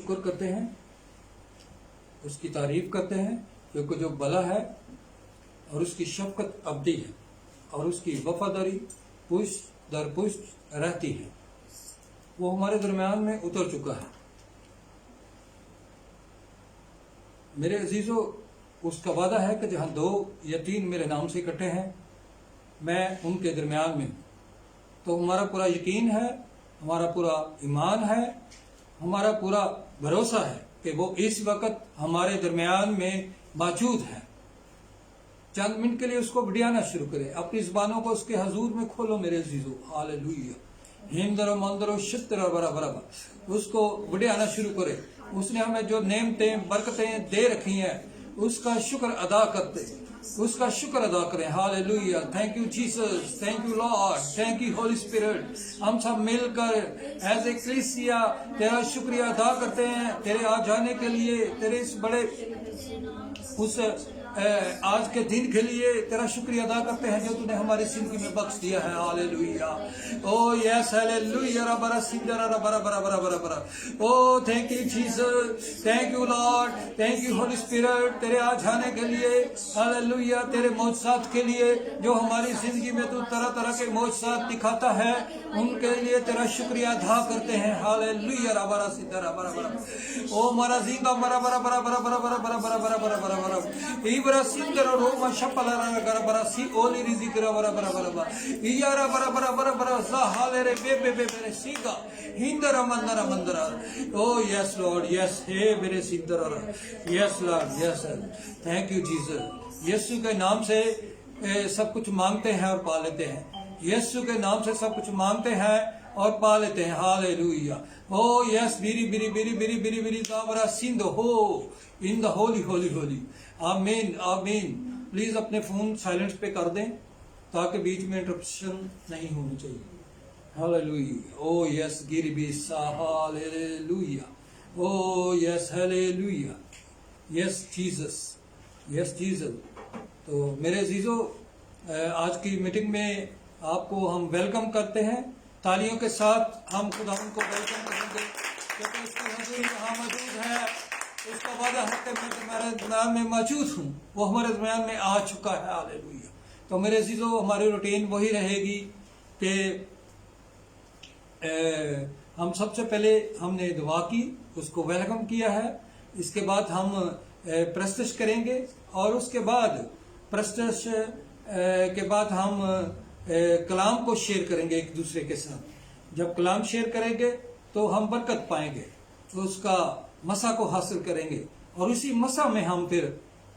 शुक्र करते हैं, उसकी तारीफ करते हैं, क्योंकि जो भला है और उसकी शफकत अब्दी है और उसकी वफादारी पुष्ट दर पुष्ट रहती है। वो हमारे दरमियान में उतर चुका है। मेरे अजीजों, उसका वादा है कि जहाँ 2 या 3 मेरे नाम से इकट्ठे हैं, मैं उनके दरमियान में। तो हमारा पूरा यकीन है, हमारा पूरा ईमान है, हमारा पूरा भरोसा है कि वो इस वक्त हमारे दरमियान में मौजूद है। चंद मिनट के लिए उसको बढ़ियाना शुरू करें, अपनी ज़बानों को उसके हजूर में खोलो मेरे अजीजों। हालेलुया, हिंदरो मंदरो शित्र बरा बराबर उसको बढ़ियाना शुरू करें। उसने हमें जो नेमतें बरकतें दे रखी हैं, उसका शुक्र अदा करते, उसका शुक्र अदा करें। Hallelujah, thank you Jesus, thank you lord, thank you holy spirit. हम सब मिलकर एज ए क्रिस्टिया तेरा शुक्रिया अदा करते हैं, तेरे आ जाने के लिए, तेरे इस बड़े उस आज के दिन के लिए तेरा शुक्रिया अदा करते हैं जो तूने हमारी जिंदगी में बख्श दिया है। हालेलुया, ओ यस हालेलुया, रबरा सिंदरा रबरा बरा बरा बरा बरा। Oh thank you Jesus, thank you lord, thank you holy spirit, तेरे आ जाने के लिए। हालेलुया, तेरे मौजज़ात के लिए जो हमारी जिंदगी में तू तरह तरह के मौजज़ात दिखाता है, उनके लिए तेरा शुक्रिया अदा करते हैं। हालेलुया, रबरा सिंदरा बरा बरा। ओ मरा जिंगा बरा बरा बरा बरा बरा बरा बरा बरा बरा बरा बरा बरा इबरा सिंदरा रोमा शपला रा बरा सी ओली रिजिकरा बरा बरा बरा इयारा बरा बरा बरा बरा सा हाले रे बे बे बे बे सीगा हिंदरा मंदरा मंदरा। ओ यस लॉर्ड, यस हे मेरे सिंदरा, yes lord, yes thank you Jesus. Yeshu के नाम से सब कुछ मांगते हैं और पा लेते हैं। यीशु के नाम से सब कुछ मांगते हैं और पा लेते हैं। हालेलुया, ओ यस बिरी बिरी बिरी बिरी बिरी बिरी दाबरा सिंध हो इन द होली होली होली। आमीन आमीन। प्लीज अपने फोन साइलेंट पे कर दें ताकि बीच में इंटरप्शन नहीं होनी चाहिए। हालेलुया, ओ यस गिरी बी सा hallelujah, oh yes hallelujah, yes Jesus, yes Jesus. तो मेरे अजीजों, आज की मीटिंग में आपको हम वेलकम करते हैं। तालियों के साथ हम खुदा को वेलकम करेंगे, क्योंकि उसकी हजूर यहाँ मौजूद है। उसका वादा है कि मैं तुम्हारे दरमियान में मौजूद हूँ, वो हमारे दरमियान में आ चुका है। हालेलुया। तो मेरे अजीजों, हमारी रूटीन वही रहेगी कि हम सबसे पहले हमने दुआ की, उसको वेलकम किया है। इसके बाद हम प्रस्तुत करेंगे और उसके बाद प्रस्तुत के बाद हम कलाम को शेयर करेंगे एक दूसरे के साथ। जब कलाम शेयर करेंगे तो हम बरकत पाएंगे, तो उसका मसा को हासिल करेंगे और उसी मसा में हम फिर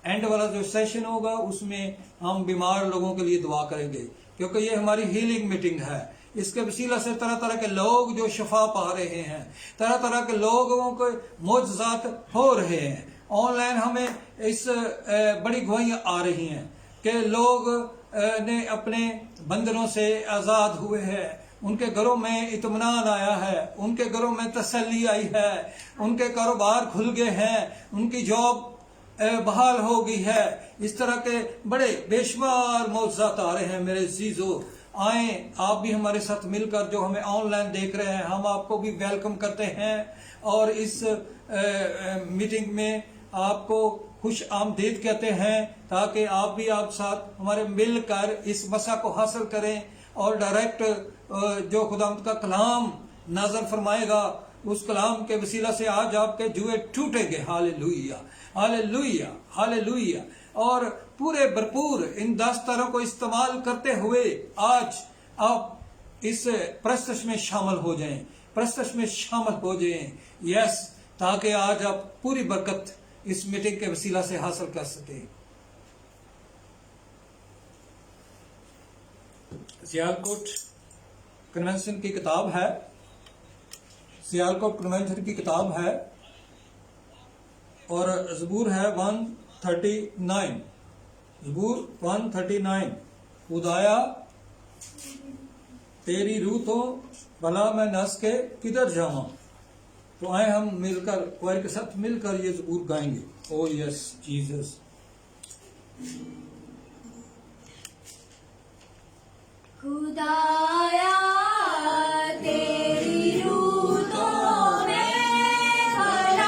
एंड वाला जो सेशन होगा उसमें हम बीमार लोगों के लिए दुआ करेंगे, क्योंकि ये हमारी हीलिंग मीटिंग है। इसके वसीला से तरह तरह के लोग जो शफा पा रहे हैं, तरह तरह के लोगों के मोजज़ात हो रहे हैं। ऑनलाइन हमें इस बड़ी गवाहियाँ आ रही हैं कि लोग ने अपने बंधनों से आज़ाद हुए हैं, उनके घरों में इत्मीनान आया है, उनके घरों में तसल्ली आई है, उनके कारोबार खुल गए हैं, उनकी जॉब बहाल हो गई है। इस तरह के बड़े बेशुमार मौजज़ात आ रहे हैं। मेरे अज़ीज़ों, आए आप भी हमारे साथ मिलकर, जो हमें ऑनलाइन देख रहे हैं, हम आपको भी वेलकम करते हैं और इस मीटिंग में आपको खुश आमदीद कहते हैं, ताकि आप भी आप साथ हमारे मिलकर इस मसा को हासिल करें और डायरेक्ट जो खुदावंद का कलाम नाज़र फरमाएगा, उस कलाम के वसीला से आज आपके जुए टूटेंगे। Hallelujah hallelujah hallelujah. और पूरे भरपूर इन दास्तारों को इस्तेमाल करते हुए आज आप इस प्रस्तुत में शामिल हो जाएं, प्रस्तुत में शामिल हो जाएं। यस, ताकि आज आप पूरी बरकत इस मीटिंग के वसीला से हासिल कर सकें। सियालकोट कन्वेंशन की किताब है, सियालकोट कन्वेंशन की किताब है और ज़बूर है 139, ज़बूर 139। खुदाया तेरी रूह तो भला मैं नस के किधर जाऊं। तो आए हम मिलकर क्वायर के साथ मिलकर ये ज़बूर गाएंगे। Oh yes Jesus. खुदाया तेरी रूह तो मैं भला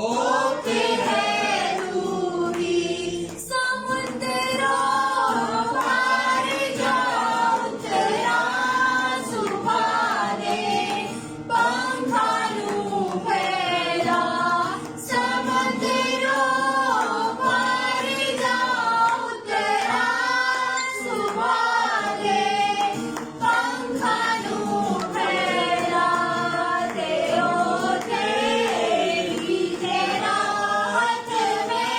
होते हैं दूरी समुद्रों पार जाओ तेरा सुभाने पंखानु फैला समुद्रों पार जाओ तेरा सुभाने पंखानु फैला तेरो तेरी तेरा हाथ में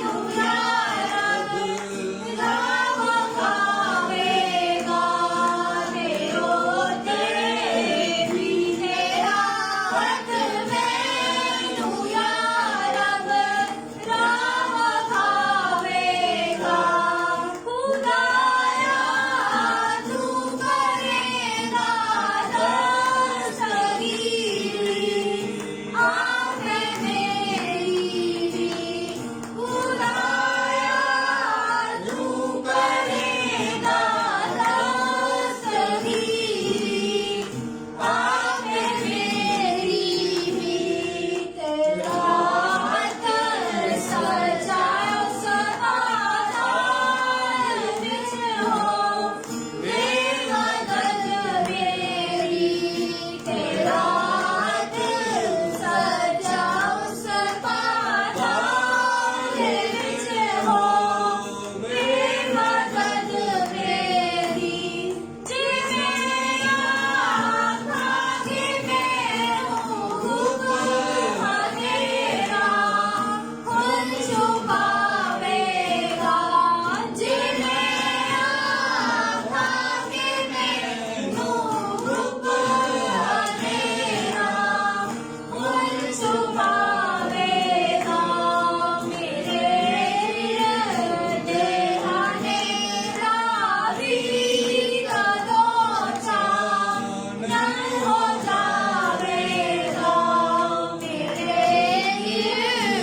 नुयारा राम खावेगा तेरो तेरी तेरा हाथ में नुयारा राम खावेगा खुदाया तू करेगा दस्तगीरी आँख मेरी खुदाया तू करेगा दस्तगीरी आँख मेरी तेरा हाथ सजाओ समाधान विच हो बेमदद मेरी तेरा हाथ सजाओ समाधान विच हो बेमदद मेरी जिवें आँखां जिवें हुब हनेरा खुद छुपावेगा जिवें आँखां जिवें हुब हनेरा खुद छुपावेगा मेरे हृदय हनेरा भी कदों चानन हो जावेगा मेरे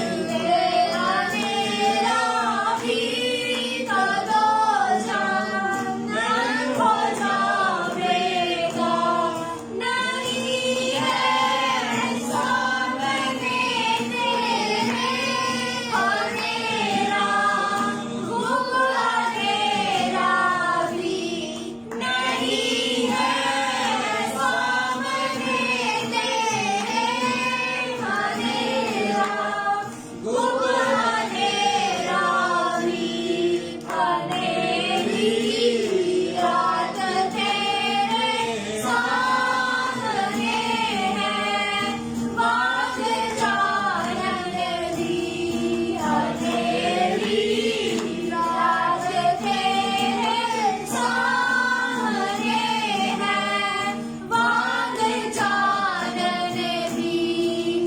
हृदय हनेरा भी कदों चानन हो जावेगा नहीं है सामने तेरे हनेरा गुम हनेरा भी नहीं है सामने तेरे हनेरा गुम हनेरा भी हनेरी रात तेरे सामने है बात जानन दी हनेरी रात तेरे सामने है बात जानन दी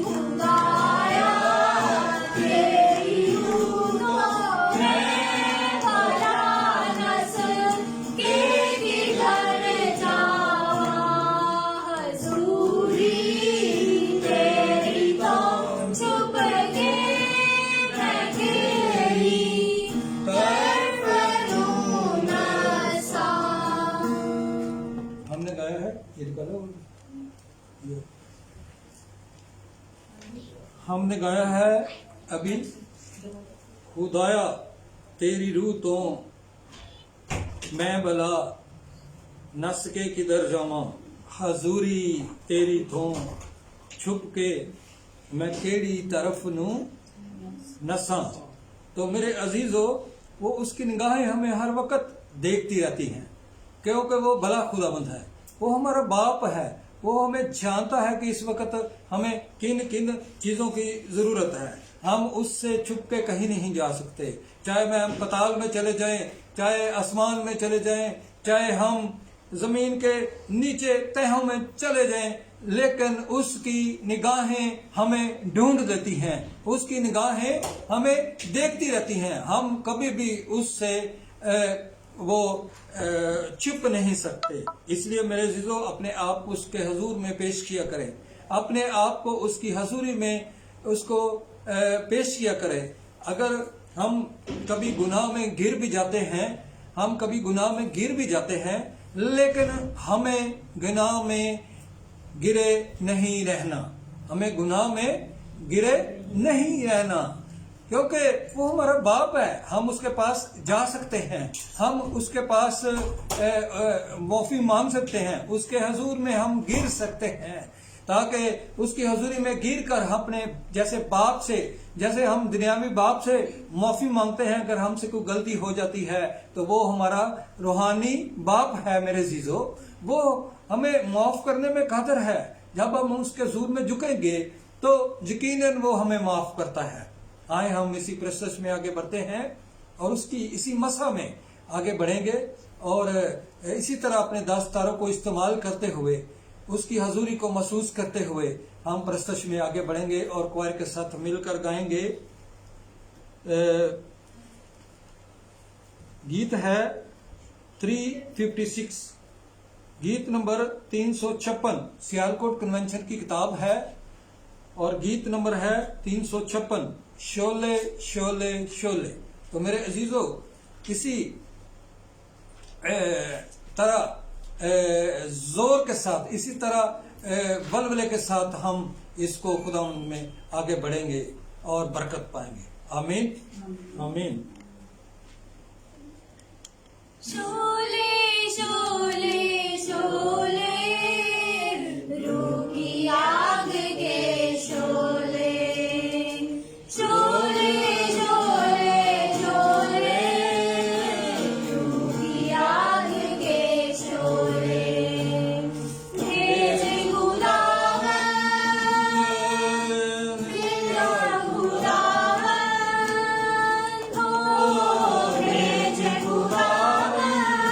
खुदाया तेरी रूहों में भला नस के किधर जावा हजूरी तेरी तो छुप के मैं तेरी तरफ लूं नसा हमने गाया है ये निकालो ये। हमने गाया है अभी खुदाया तेरी रूह तो मैं भला नस के किधर जावां हजूरी तेरी तो छुप के मैं केड़ी तरफ नू नसा। तो मेरे अजीजों वो उसकी निगाहें हमें हर वक्त देखती रहती हैं क्योंकि वो भला खुदाबंद है, वो हमारा बाप है, वो हमें जानता है कि इस वक्त हमें किन किन चीजों की जरूरत है। हम उससे छुप के कहीं नहीं जा सकते, चाहे हम पताल में चले जाएं, चाहे आसमान में चले जाएं, चाहे हम जमीन के नीचे तहों में चले जाएं, लेकिन उसकी निगाहें हमें ढूंढ लेती हैं, उसकी निगाहें हमें देखती रहती हैं। हम कभी भी उससे छुप नहीं सकते। इसलिए मेरे अज़ीज़ों अपने आप को उसके हजूर में पेश किया करें, अपने आप को उसकी हजूरी में उसको पेश किया करें। अगर हम कभी गुनाह में गिर भी जाते हैं, हम कभी गुनाह में गिर भी जाते हैं, लेकिन हमें गुनाह में गिरे नहीं रहना, हमें गुनाह में گرے نہیں رہنا، کیونکہ وہ ہمارا باپ ہے، ہم اس کے پاس جا سکتے ہیں، ہم اس کے پاس معافی مانگ سکتے ہیں، اس کے حضور میں ہم گر سکتے ہیں، تاکہ اس کی حضوری میں گر کر اپنے جیسے باپ سے، جیسے ہم دنیاوی باپ سے معافی مانگتے ہیں اگر ہم سے کوئی غلطی ہو جاتی ہے، تو وہ ہمارا روحانی باپ ہے میرے عزیزو، وہ ہمیں معاف کرنے میں قادر ہے۔ جب ہم اس کے حضور میں جھکیں گے تو یقیناً وہ ہمیں معاف کرتا ہے۔ آئے ہم اسی پرستش میں آگے بڑھتے ہیں اور اس کی اسی مسح میں آگے بڑھیں گے، اور اسی طرح اپنے دستاروں کو استعمال کرتے ہوئے، اس کی حضوری کو محسوس کرتے ہوئے ہم پرستش میں آگے بڑھیں گے اور کوائر کے ساتھ مل کر گائیں گے۔ گیت ہے 356، گیت نمبر 356، سیالکوٹ کنونشن کی کتاب ہے، اور گیت نمبر ہے 356، شولے شولے شولے۔ تو میرے عزیزو، اسی طرح زور کے ساتھ، اسی طرح ولولے کے ساتھ ہم اس کو خدا میں آگے بڑھیں گے اور برکت پائیں گے۔ آمین آمین۔ شولے شولے شولے روح کی آگ کے شولے، شولے شولے شولے روح کی آگ کے شولے، بھیج خداوند، بھیج خداوند، او بھیج خداوند،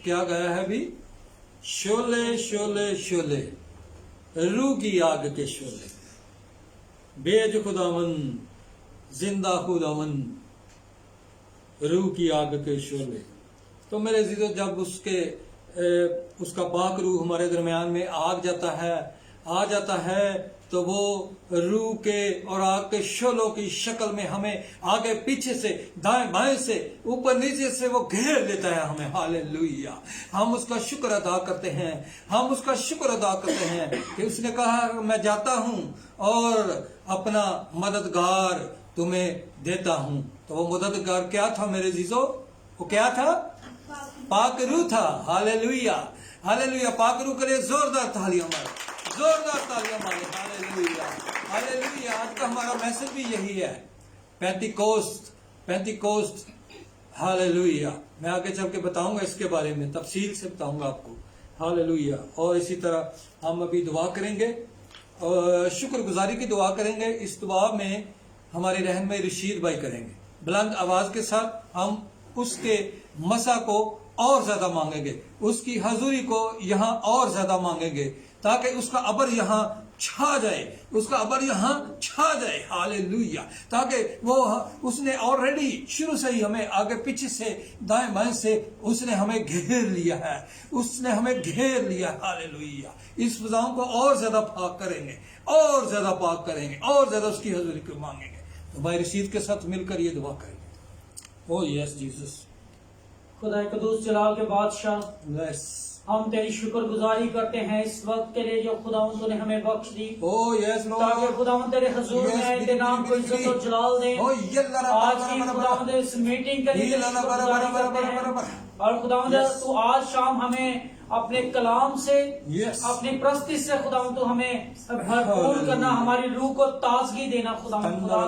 کیا گایا ہے ابھی؟ شولے شولے شولے، روح کی آگ کے شولے، بیج خداون، زندہ خداون، روح کی آگ کے شولے۔ تو میرے عزیزو، جب اس کا پاک روح ہمارے درمیان میں آ جاتا ہے تو وہ روح کے اور آگ کے شعلوں کی شکل میں ہمیں آگے پیچھے سے، دائیں بائیں سے، اوپر نیچے سے وہ گھیر لیتا ہے ہمیں۔ ہاللیلویہ! ہم اس کا شکر ادا کرتے ہیں، ہم اس کا شکر ادا کرتے ہیں کہ اس نے کہا میں جاتا ہوں اور اپنا مددگار تمہیں دیتا ہوں۔ تو وہ مددگار کیا تھا میرے عزیزو؟ وہ کیا تھا؟ پاک روح تھا۔ ہاللیلویہ! ہاللیلویہ! پاک روح کے لیے زوردار تالیاں مارے، زوردار تالیاں مارے۔ ہاللیلویہ! ہاللیلویہ! آج کا ہمارا میسج بھی یہی ہے، پینتیکوسٹ۔ ہاللیلویہ! میں آگے چل کے بتاؤں گا اس کے بارے میں، تفصیل سے بتاؤں گا آپ کو۔ ہاللیلویہ! اور اسی طرح ہم ابھی دعا کریں گے، شکر گزاری کی دعا کریں گے۔ اس دعا میں ہمارے رہنمائی رشید بھائی کریں گے، بلند آواز کے ساتھ ہم اس کے مسا کو اور زیادہ مانگیں گے، اس کی حضوری کو یہاں اور زیادہ مانگیں گے، تاکہ اس کا ابر یہاں چھا جائے، اس کا ابر یہاں چھا جائے۔ ہاللیلویہ! تاکہ وہ اس نے آلریڈی شروع سے ہی ہمیں آگے پیچھے سے، دائیں بائیں سے اس نے ہمیں گھیر لیا ہے، اس نے ہمیں گھیر لیا۔ ہاللیلویہ! اس فضاؤں کو اور زیادہ پاک کریں گے، اور زیادہ پاک کریں گے، اور زیادہ اس کی حضوری کو مانگیں گے۔ تو بھائی رشید کے ساتھ مل کر یہ دعا کریں گے۔ او یس جیسس! خدا قدوس جلال کے بادشاہ، Bless. ہم تیری شکر گزاری کرتے ہیں اس وقت کے لیے جو خداوند تو نے ہمیں بخش دی، Oh yes Lord. تاکہ خداوند تیرے حضور Yes, میں آئے، تیرے نام کو عزت اور جلال دیں۔ Oh یلا آج کی خداوند اس میٹنگ کے لیے شکر گزاری کرتے ہیں، اور خداوند Yes. تو آج شام ہمیں اپنے کلام سے، Yes. اپنی پرستی سے خداوند تو ہمیں بھرپور کرنا، ہماری روح کو تازگی دینا خداوند خدا۔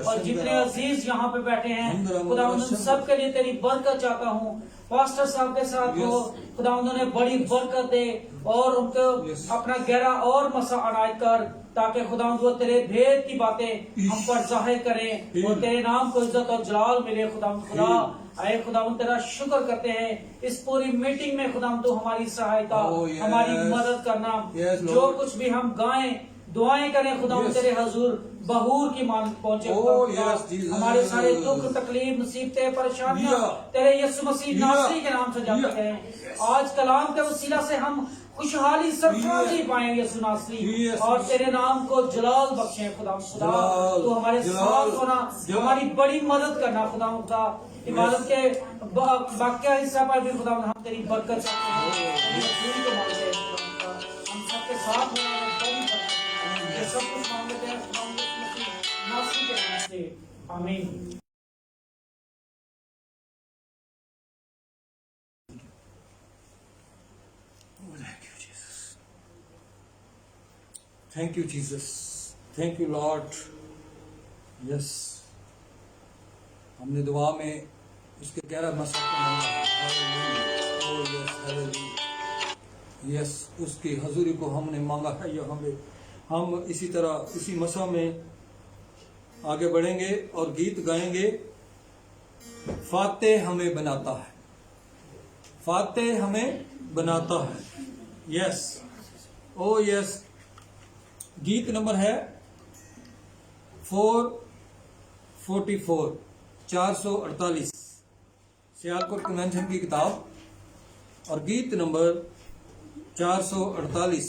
اور جتنے عزیز یہاں پہ بیٹھے ہیں خداوند ان سب کے لیے تیری برکت چاہتا ہوں۔ پاسٹر صاحب کے ساتھ ہو خداوند نے بڑی برکت دے، اور ان کو اپنا گہرا اور مسا عنایت کر، تاکہ خداوند وہ تیرے بھید کی باتیں ہم پر ظاہر کریں اور تیرے نام کو عزت اور جلال ملے۔ خداوند خدا، اے خداوند تیرا شکر کرتے ہیں اس پوری میٹنگ میں خداوند تو ہماری سہایتا، ہماری مدد کرنا، جو کچھ بھی ہم گائیں، دعائیں کریں خداوند تیرے حضور بہور کی مانند پہنچے۔ ہمارے سارے دکھ، تکلیف، مصیبتیں، پریشانیاں تیرے یسوع مسیح ناصری کے نام سے جاتے ہیں۔ آج کلام کے وسیلہ سے ہم خوشحالی، سرفرازی پائیں یسوع ناصری، اور تیرے نام کو جلال بخشیں۔ خدا تو ہمارے ساتھ ہونا، ہماری بڑی مدد کرنا خدا خدا۔ عبادت کے باقیہ حصہ پر بھی خدا ہم تیری برکت چاہتے ہیں، ہم سب کے ساتھ ہونا، یہ سب کچھ مانگتے ہیں خدا مسیح ناصری کے نام سے، آمین۔ Thank you, Jesus. Thank you, Lord. Yes. ہم نے دعا میں اس کے گہرا مسا کو مانگا۔ Hallelujah. Oh yes, hallelujah. Yes, اس کی حضوری کو ہم نے مانگا ہے یہاں پہ۔ ہم اسی طرح اسی مسا میں آگے بڑھیں گے اور گیت گائیں گے۔ فاتح ہمیں بناتا ہے، فاتح ہمیں بناتا ہے۔ یس، او یس۔ گیت نمبر ہے 444، 448، سیالکوٹ کنونشن کی کتاب، اور گیت نمبر 448،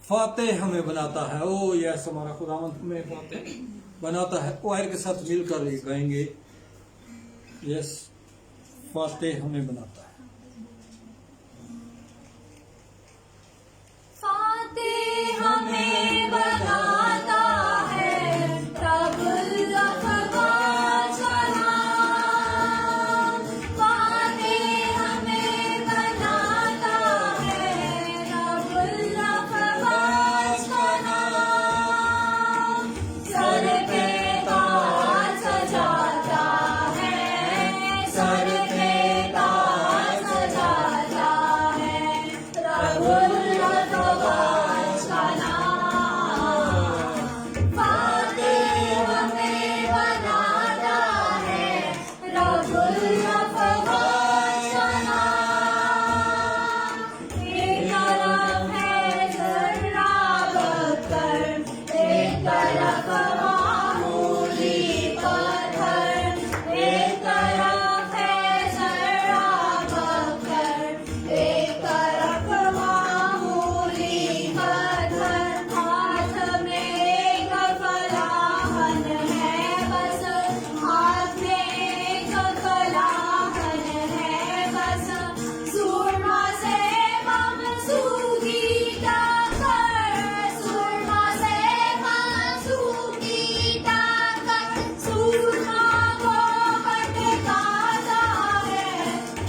فاتح ہمیں بناتا ہے۔ او یس، ہمارا خداوند ہمیں فاتح بناتا ہے۔ کوائر کے ساتھ مل کر یہ گائیں گے۔ یس، فاتح ہمیں بناتا ہے۔ فاتح ہمیں بناتا ہے، رب الافواج کا نام۔ فاتح ہمیں بناتا ہے، رب الافواج کا نام۔ سر پہ تاج سجاتا ہے، سر پہ تاج سجاتا ہے، رب الافواج کا نام۔ तरफ मामूली पत्थर, एक तरफ है जरा पत्थर, एक तरफ मामूली पत्थर, हाथ में एक फलाहन है बस, हाथ में एक फलाहन है बस, सुरमा से ममसूगी ताकर, सुरमा से ममसूगी ताकर, सुरमा को भटकाता है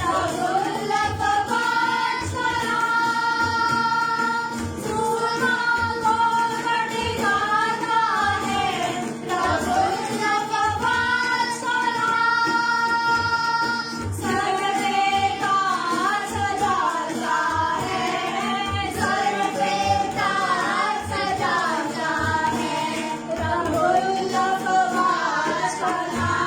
रबुल अकबर सलाम, सुरमा को भटकाता है रबुल अकबर सलाम, सर पे ताज सजाता है, सर पे ताज सजाता है रबुल अकबर सलाम,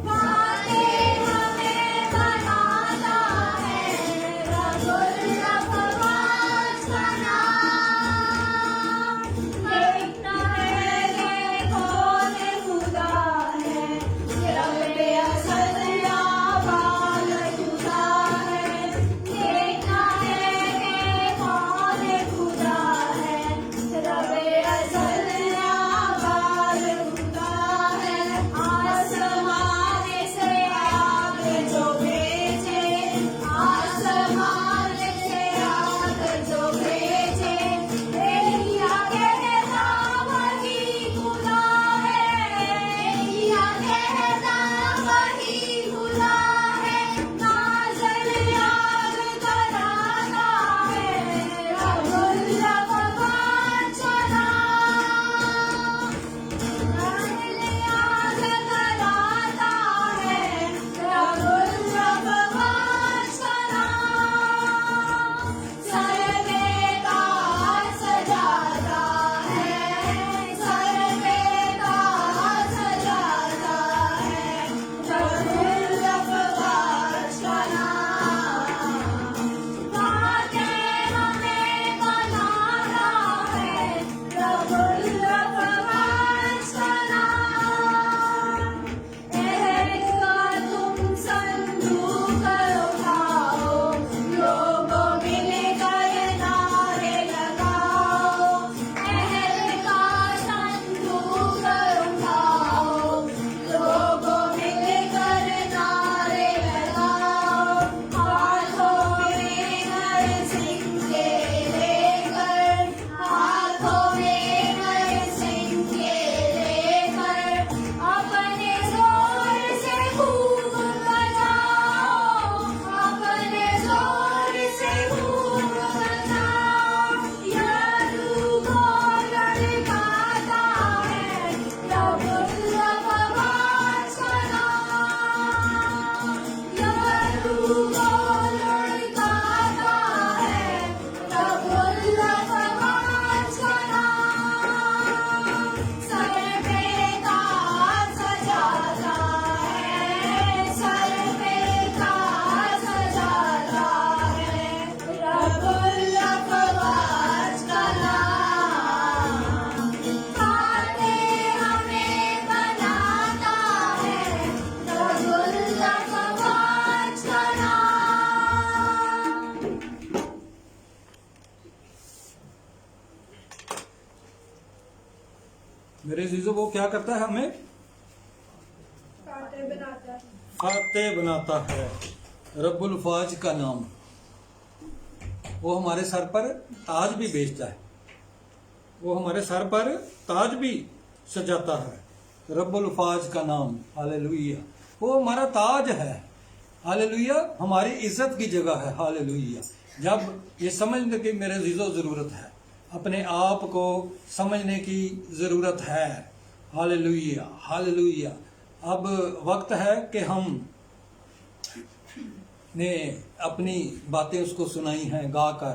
बातें हमें बनाता है रबुल अकबर सलाम, देखना है कि कौन खुदा है, रब्बे असद या बाल खुदा है, देखना है कि कौन खुदा है, रब्बे असद या बाल खुदा है, आसमान से आग जो भेजे, आसमान से आग जो भेजे, एलिया कहता वही खुदा है, एलिया कहता वही खुदा है, नाज़िल आग कराता है रबुल अकबर सलाम, नाज़िल आग कराता है रबुल अकबर सलाम, सर पे ताज सजाता है, सर पे ताज सजाता है रबुल अकबर सलाम, बातें हमें बनाता है रबुल अकबर सलाम, अहद का तुम संदूक उठाओ, लोगों मिलकर नारे लगाओ, अहद का संदूक उठाओ, लोगों मिलकर नारे लगाओ, हाथों में नर सिंह के लेकर, हाथों में नर सिंह के लेकर, अपने जोर से खूब बजाओ, अपने जोर से खूब बजाओ, यारू को लड़काता है रबुल अकबर सलाम, यारू को लड़काता है रबुल अकबर सलाम, सर पे ताज सजाता है, सर पे ताज सजाता है रबुल अकबर सलाम, बातें हमें बनाता है रबुल अकबर सलाम। मेरे अजीजों, वो क्या करता है? हमें फातेह बनाता है रब्बुल फाज का नाम। वो हमारे सर पर ताज भी बेचता है, वो हमारे सर पर ताज भी सजाता है रब्बुल फाज का नाम। हालेलुया, वो हमारा ताज है। हालेलुया, हमारी इज्जत की जगह है। हालेलुया, जब ये समझने की मेरे अजीजों जरूरत है, अपने आप को समझने की जरूरत है। Hallelujah hallelujah. अब वक्त है कि हम ने अपनी बातें उसको सुनाई हैं गाकर,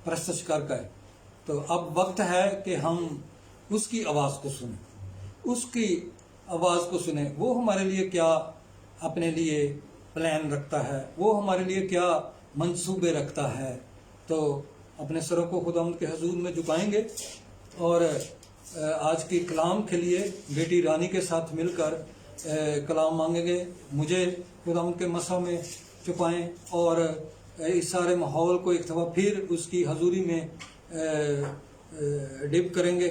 प्रस्तुत कर कर, तो अब वक्त है कि हम उसकी आवाज़ को सुने, उसकी आवाज़ को सुने। वो हमारे लिए क्या अपने लिए प्लान रखता है, वो हमारे लिए क्या मंसूबे रखता है। तो अपने सरों को खुदावंद के हुजूर में झुकाएंगे और آج کی کلام کے لیے بیٹی رانی کے ساتھ مل کر کلام مانگیں گے. مجھے خدا ان کے مسا میں چھپائیں اور اس سارے ماحول کو ایک دفعہ پھر اس کی حضوری میں ڈپ کریں گے,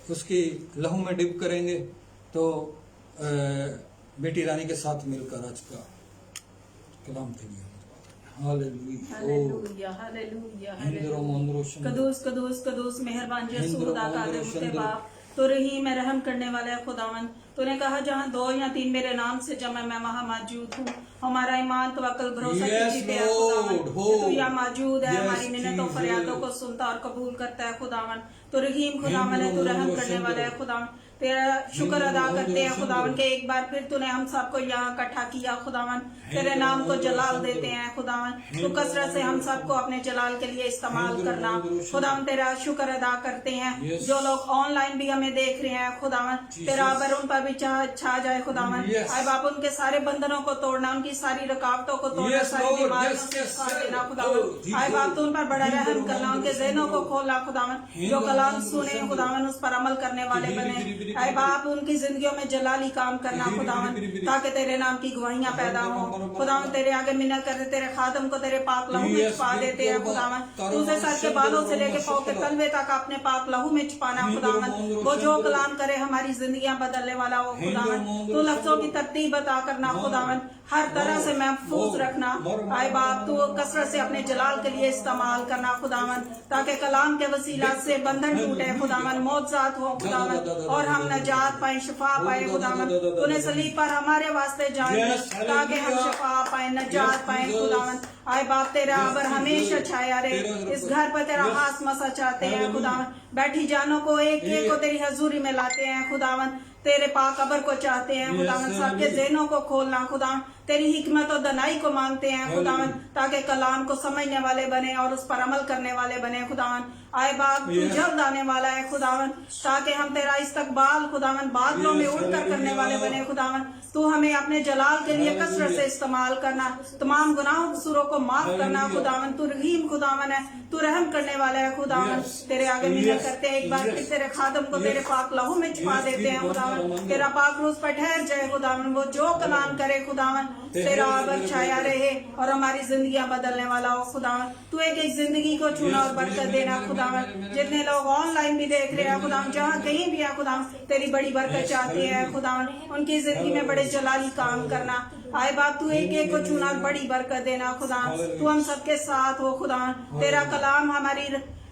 اس کی لہو میں ڈپ کریں گے. تو بیٹی رانی کے ساتھ مل کر آج کا کلام کے لیے ہاللویا ہاللویا ہاللویا قدوس قدوس قدوس مہربان یسوع خدا کا باپ تو رحیم ہے, رحم کرنے والا ہے خداوند. تو نے کہا جہاں 2 یا 3 میرے نام سے جمع میں وہاں موجود ہوں. ہمارا ایمان توکل بھروسہ جیتے ہیں خداوند, تو یا موجود ہے, ہماری منتوں فریادوں کو سنتا اور قبول کرتا ہے خداوند. تو رحیم خداوند ہے, تو رحم کرنے والا ہے خداوند. تیرا شکر ادا کرتے ہیں خداوند کہ ایک بار پھر تو نے ہم سب کو یہاں اکٹھا کیا خداوند. تیرے نام کو جلال دیتے ہیں خداوند. تو کثرت سے ہم سب کو اپنے جلال کے لیے استعمال کرنا خداوند. تیرا شکر ادا کرتے ہیں جو لوگ آن لائن بھی ہمیں دیکھ رہے ہیں خداوند. تیرا ابر ان پر بھی چھا جائے خداوند. اے باپ ان کے سارے بندھنوں کو توڑنا, ان کی ساری رکاوٹوں کو توڑنا, ساری بیماریوں سے چھڑا دینا خداوند. اے باپ تو ان پر بڑا رحم کرنا, ان کے ذہنوں کو کھولنا خداوند. جو کلام سنے خداوند اس پر عمل کرنے والے بنے. اے باپ ان کی زندگیوں میں جلالی کام کرنا خداوند, تاکہ تیرے نام کی گواہیاں پیدا ہوں خداوند. تیرے آگے منت کرتے, تیرے خادم کو تیرے پاک لہو میں چھپا دیتے ہیں خداوند. تو اسے سر کے بالوں سے لے کے پاؤں کے تلوے تک اپنے پاک لہو میں چھپانا خداوند. وہ جو کلام کرے ہماری زندگیاں بدلنے والا ہو خداوند. تو لفظوں کی ترتیب عطا کرنا خداوند, ہر طرح سے محفوظ رکھنا. اے باپ تو کثرت سے اپنے جلال کے لیے استعمال کرنا خداوند, تاکہ کلام کے وسیلہ سے بندھن ٹوٹے خداوند, معجزات ہو خداوند, اور ہم نجات پائیں, شفا پائیں خداوند. تو نے صلیب پر ہمارے واسطے جان دی تاکہ ہم شفا پائیں, نجات پائیں خداوند. اے باپ تیرا ابر ہمیشہ چھایا رہے, اس گھر پر تیرا خاص مسا چاہتے ہیں خداوند. بیٹھی جانوں کو ایک ایک کو تیری حضوری میں لاتے ہیں خداوند. تیرے پاک ابر کو چاہتے ہیں خداوند, سب کے ذہنوں کو کھولنا خداوند. تیری حکمت و دنائی کو مانگتے ہیں خداوند, تاکہ کلام کو سمجھنے والے بنے اور اس پر عمل کرنے والے بنے خداوند. اے باپ تو جلد آنے والا ہے خداوند, تاکہ ہم تیرا استقبال خداوند بادلوں میں اڑ کر کرنے والے بنے خداوند. تو ہمیں اپنے جلال کے لیے کثرت سے استعمال کرنا, تمام گناہوں قصوروں کو معاف کرنا خداوند. تو رحیم خداوند ہے, تو رحم کرنے والا ہے خداوند. تیرے آگے منت کرتے ہیں, ایک بار پھر تیرے خادم کو تیرے پاک لہو میں چھپا دیتے ہیں خداوند. تیرا پاک روز پر ٹھہر جائے خداوند, وہ جو کلام کرے خداوند. تیرا ابر چھایا رہے اور ہماری زندگیاں بدلنے والا ہو خداوند. تو ایک ایک زندگی کو چھونا اور برکت دینا خداوند. جتنے لوگ آن لائن بھی دیکھ رہے ہیں خداوند, جہاں کہیں بھی ہیں خداوند, تیری بڑی برکت چاہتے ہیں خداوند. ان کی زندگی میں بڑے جلالی کام کرنا. آئے باپ تو ایک ایک کو چنا اور بڑی برکت دینا خداوند. تو ہم سب کے ساتھ ہو خداوند. تیرا کلام ہماری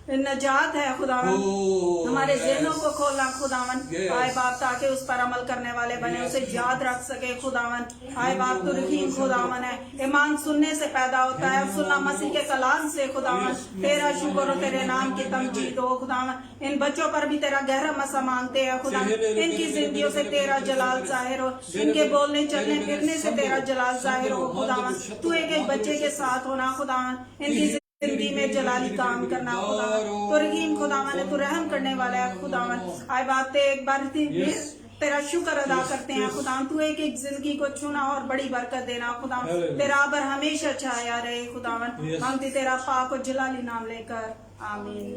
نجات ہے خداوند, ہمارے ذہنوں کو کھولنا خداوند. آئے باپ تاکہ اس پر عمل کرنے والے بنے, اسے یاد رکھ سکے خداوند. آئے باپ تو رحیم خداوند ہے, ایمان سننے سے پیدا ہوتا ہے, اور سننا مسیح کے کلام سے خداوند. تیرا شکر ہو, تیرے نام کی تمجید ہو خداوند. ان بچوں پر بھی تیرا گہرا مسا مانگتے ہیں خداوند. ان کی زندگیوں سے تیرا جلال ظاہر ہو, ان کے بولنے چلنے پھرنے سے تیرا جلال ظاہر ہو خداوند. تو ایک ایک بچے کے ساتھ ہونا خداوند, ان کی زندگی میں جلالی کام کرنا خداوند. تو رحیم خداوند ہے, تو رحم کرنے والا ہے خداوند. آئے بات ایک بار تیرا شکر ادا کرتے ہیں خداوند. تو ایک ایک زندگی کو چھونا اور بڑی برکت دینا خداوند. تیرا ابر ہمیشہ چھایا رہے خداوند. مانگتے تیرا پاک و جلالی نام لے کر, آمین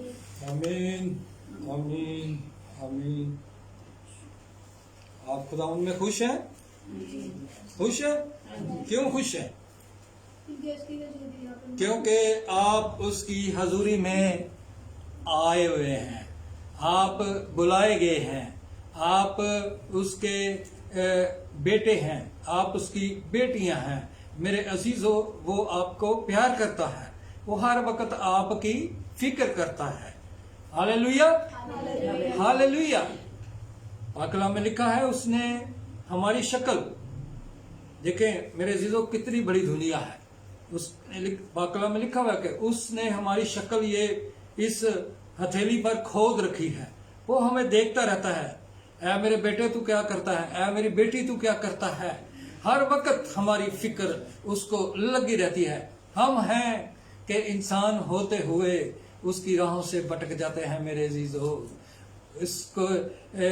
آمین آمین آمین. آپ خداوند میں خوش ہیں؟ خوش ہیں؟ کیوں خوش ہیں؟ کیونکہ آپ اس کی حضوری میں آئے ہوئے ہیں, آپ بلائے گئے ہیں, آپ اس کے بیٹے ہیں, آپ اس کی بیٹیاں ہیں. میرے عزیزو, وہ آپ کو پیار کرتا ہے, وہ ہر وقت آپ کی فکر کرتا ہے. ہاللیلویا ہاللیلویا. پاک کلام میں لکھا ہے اس نے ہماری شکل, دیکھیں میرے عزیزو کتنی بڑی دنیا ہے. اس پاک کلام میں لکھا ہوا ہے کہ اس نے ہماری شکل یہ اس ہتھیلی پر کھود رکھی ہے. وہ ہمیں دیکھتا رہتا ہے, اے میرے بیٹے تو کیا کرتا ہے, اے میری بیٹی تو کیا کرتا ہے. ہر وقت ہماری فکر اس کو لگی رہتی ہے. ہم ہیں کہ انسان ہوتے ہوئے اس کی راہوں سے بھٹک جاتے ہیں میرے عزیزو. اس کو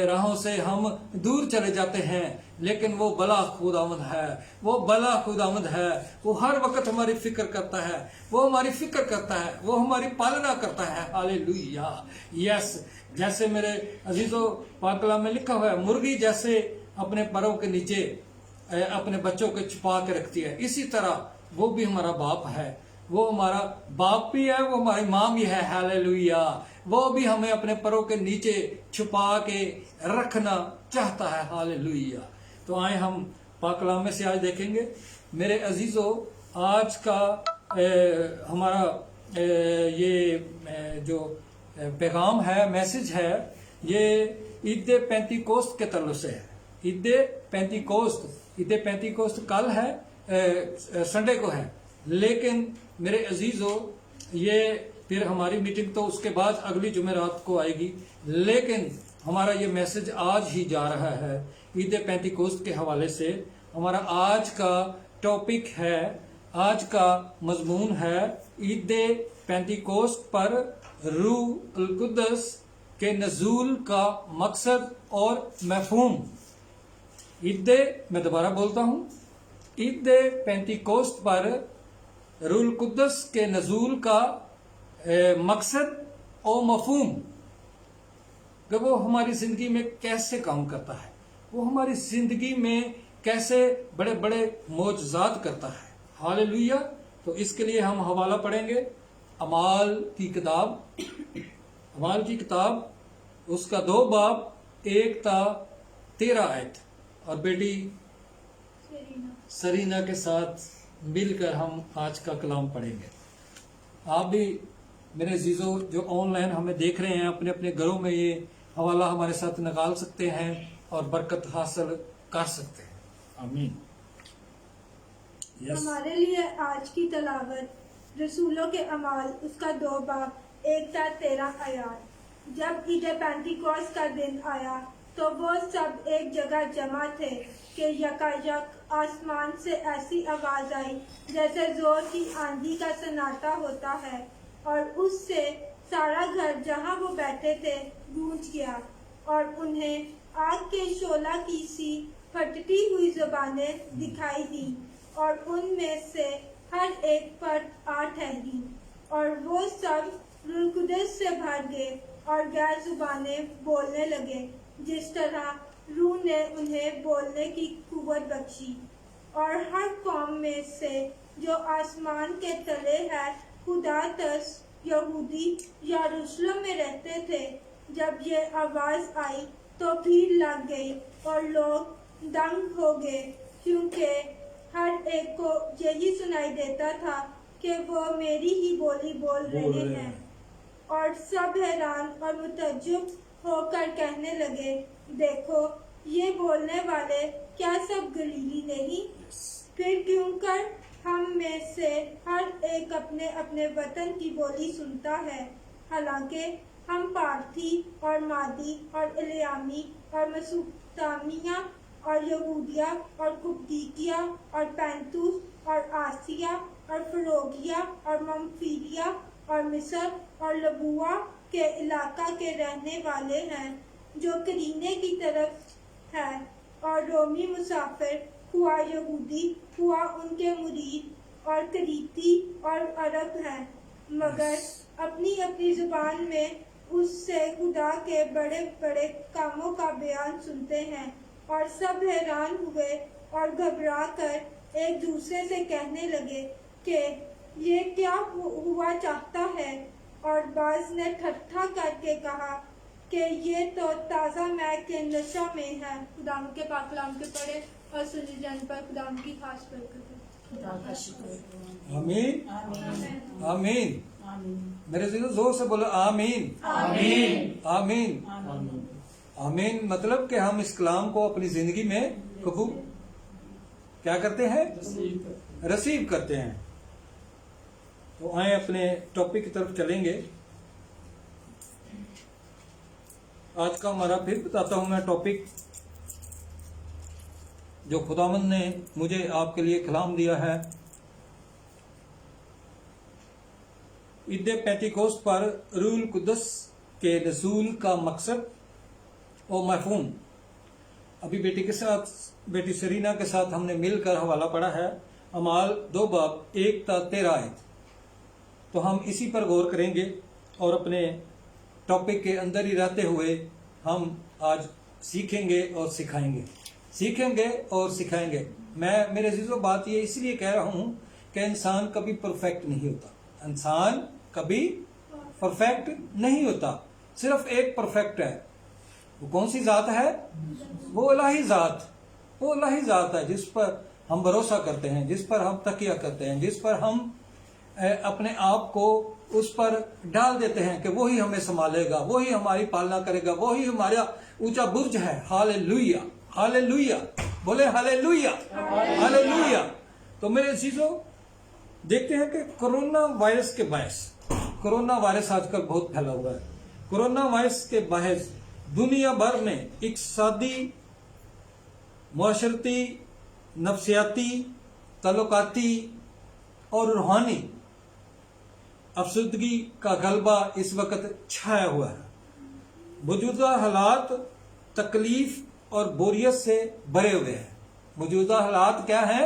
راہوں سے ہم دور چلے جاتے ہیں، لیکن وہ بلا خداوند ہے، وہ بلا خداوند ہے، وہ ہر وقت ہماری فکر کرتا ہے، وہ ہماری فکر کرتا ہے، وہ ہماری پالنا کرتا ہے۔ ہاللیلویہ، یس، جیسے میرے عزیزو پاک کلام میں لکھا ہوا ہے، مرغی جیسے اپنے پروں کے نیچے اپنے بچوں کو چھپا کے رکھتی ہے، اسی طرح وہ بھی ہمارا باپ ہے، وہ ہمارا باپ بھی ہے، وہ ہماری ماں بھی ہے۔ ہاللیلویہ، وہ بھی ہمیں اپنے پروں کے نیچے چھپا کے رکھنا چاہتا ہے۔ ہاللیلویہ۔ تو آئیں ہم پاک کلام میں سے آج دیکھیں گے میرے عزیزو، آج کا ہمارا یہ جو پیغام ہے، میسج ہے، یہ عید پینتیکوست کے تعلق سے ہے۔ عید پینتیکوست کل ہے، سنڈے کو ہے، لیکن میرے عزیزو یہ پھر ہماری میٹنگ تو اس کے بعد اگلی جمعرات کو آئے گی، لیکن ہمارا یہ میسج آج ہی جا رہا ہے عید پینتیکوست کے حوالے سے۔ ہمارا آج کا ٹاپک ہے، آج کا مضمون ہے عید پینتیکوست پر روح القدس کے نزول کا مقصد اور مفہوم۔ میں دوبارہ بولتا ہوں، عید پینتیکوست پر روح القدس کے نزول کا مقصد اور مفہوم، کہ وہ ہماری زندگی میں کیسے کام کرتا ہے، وہ ہماری زندگی میں کیسے بڑے بڑے معجزات کرتا ہے۔ ہاللیلویہ۔ تو اس کے لیے ہم حوالہ پڑھیں گے اعمال کی کتاب، اس کا 2 باب 1 تا 13 آیت، اور بیٹی سرینا کے ساتھ مل کر ہم آج کا کلام پڑھیں گے۔ آپ بھی میرے عزیزو جو آن لائن ہمیں دیکھ رہے ہیں، اپنے اپنے گھروں میں یہ حوالہ ہمارے ساتھ نکال سکتے ہیں اور برکت حاصل کر سکتے ہیں۔ آمین۔ ہمارے لیے آج کی تلاوت رسولوں کے اعمال، اس کا 2 باب 1 تا 13 آیات۔ جب عید پینتیکوست کا دن آیا تو وہ سب ایک جگہ جمع تھے کہ یکایک آسمان سے ایسی آواز آئی جیسے زور کی آندھی کا سناٹا ہوتا ہے، اور اس سے سارا گھر جہاں وہ بیٹھے تھے گونج گیا، اور انہیں آگ کے شعلہ کی سی پھٹتی ہوئی زبانیں دکھائی دیں، اور ان میں سے ہر ایک پر آ ٹھہری، اور وہ سب روح القدس سے بھر گئے اور غیر زبانیں بولنے لگے، جس طرح روح نے انہیں بولنے کی قوت بخشی۔ اور ہر قوم میں سے جو آسمان کے تلے ہے خدا ترس یہودی یروشلم میں رہتے تھے، جب یہ آواز آئی تو بھیڑ لگ گئی اور لوگ دنگ ہو گئے، کیونکہ ہر ایک کو یہی سنائی دیتا تھا کہ وہ میری ہی بولی بول رہے ہیں۔ اور سب حیران اور متعجب ہو کر کہنے لگے، دیکھو یہ بولنے والے کیا سب گلیلی نہیں؟ پھر کیوں کر ہم میں سے ہر ایک اپنے اپنے وطن کی بولی سنتا ہے، حالانکہ ہم پارتھی اور مادی اور الیامی اور مسوپتامیہ اور یہودیہ اور کپدیکیا اور پینتوس اور آسیہ اور فروگیا اور ممفیلیا اور مصر اور لبوا کے علاقہ کے رہنے والے ہیں، جو قرینے کی طرف ہے، اور رومی مسافر، ہوا یہودی ہوا ان کے مرید، اور کریتی اور عرب ہیں، مگر اپنی اپنی زبان میں اس سے خدا کے بڑے بڑے کاموں کا بیان سنتے ہیں۔ اور سب حیران ہوئے اور گھبرا کر ایک دوسرے سے کہنے لگے کہ یہ کیا ہوا چاہتا ہے، اور بعض نے ٹھٹھا کر کے کہا کہ یہ تو تازہ مے کے نشہ میں ہے۔ خدا کے پاک کلام کے پڑھے اور سنی جان پر خدا کی خاص برکت ہو۔ آمین آمین۔ میرے عزیزو زور سے بولو آمین آمین آمین آمین۔ مطلب کہ ہم اس کلام کو اپنی زندگی میں قبول کیا کرتے ہیں؟ رسیو کرتے ہیں۔ تو آئیں اپنے ٹاپک کی طرف چلیں گے۔ آج کا ہمارا پھر بتاتا ہوں میں ٹاپک جو خداوند نے مجھے آپ کے لیے کلام دیا ہے۔ عید پینتیکوست پر روح القدس کے نزول کا مقصد और मफहूम। अभी बेटी सरीना के साथ हमने मिलकर हवाला पढ़ा है, अमाल 2 बाब 1 ता 13 आयत। तो हम इसी पर गौर करेंगे और अपने टॉपिक के अंदर ही रहते हुए हम आज सीखेंगे और सिखाएंगे, सीखेंगे और सिखाएंगे। मैं मेरे अजीजों बात ये इसलिए कह रहा हूँ कि इंसान कभी परफेक्ट नहीं होता, इंसान कभी परफेक्ट नहीं होता। सिर्फ एक परफेक्ट है, वो कौन सी जात है? वो इलाही जात, वो इलाही जात है जिस पर हम भरोसा करते हैं, जिस पर हम तकिया करते हैं, जिस पर हम अपने आप को उस पर डाल देते हैं कि वही हमें संभालेगा, वही हमारी पालना करेगा, वही हमारा ऊंचा बुर्ज है। हालेलुया, हालेलुया, बोले हालेलुया, हालेलुया। तो मेरे चीजों देखते हैं कि कोरोना वायरस के बायस, कोरोना वायरस आजकल बहुत फैला हुआ है। कोरोना वायरस के बायस दुनिया भर में इक्तिसादी, मुआशरती, नफ्सियाती, तल्लुकाती और रूहानी अफसुदगी का गलबा इस वक्त छाया हुआ है। मौजूदा हालात तकलीफ और बोरियत से भरे हुए हैं। मौजूदा हालात क्या है?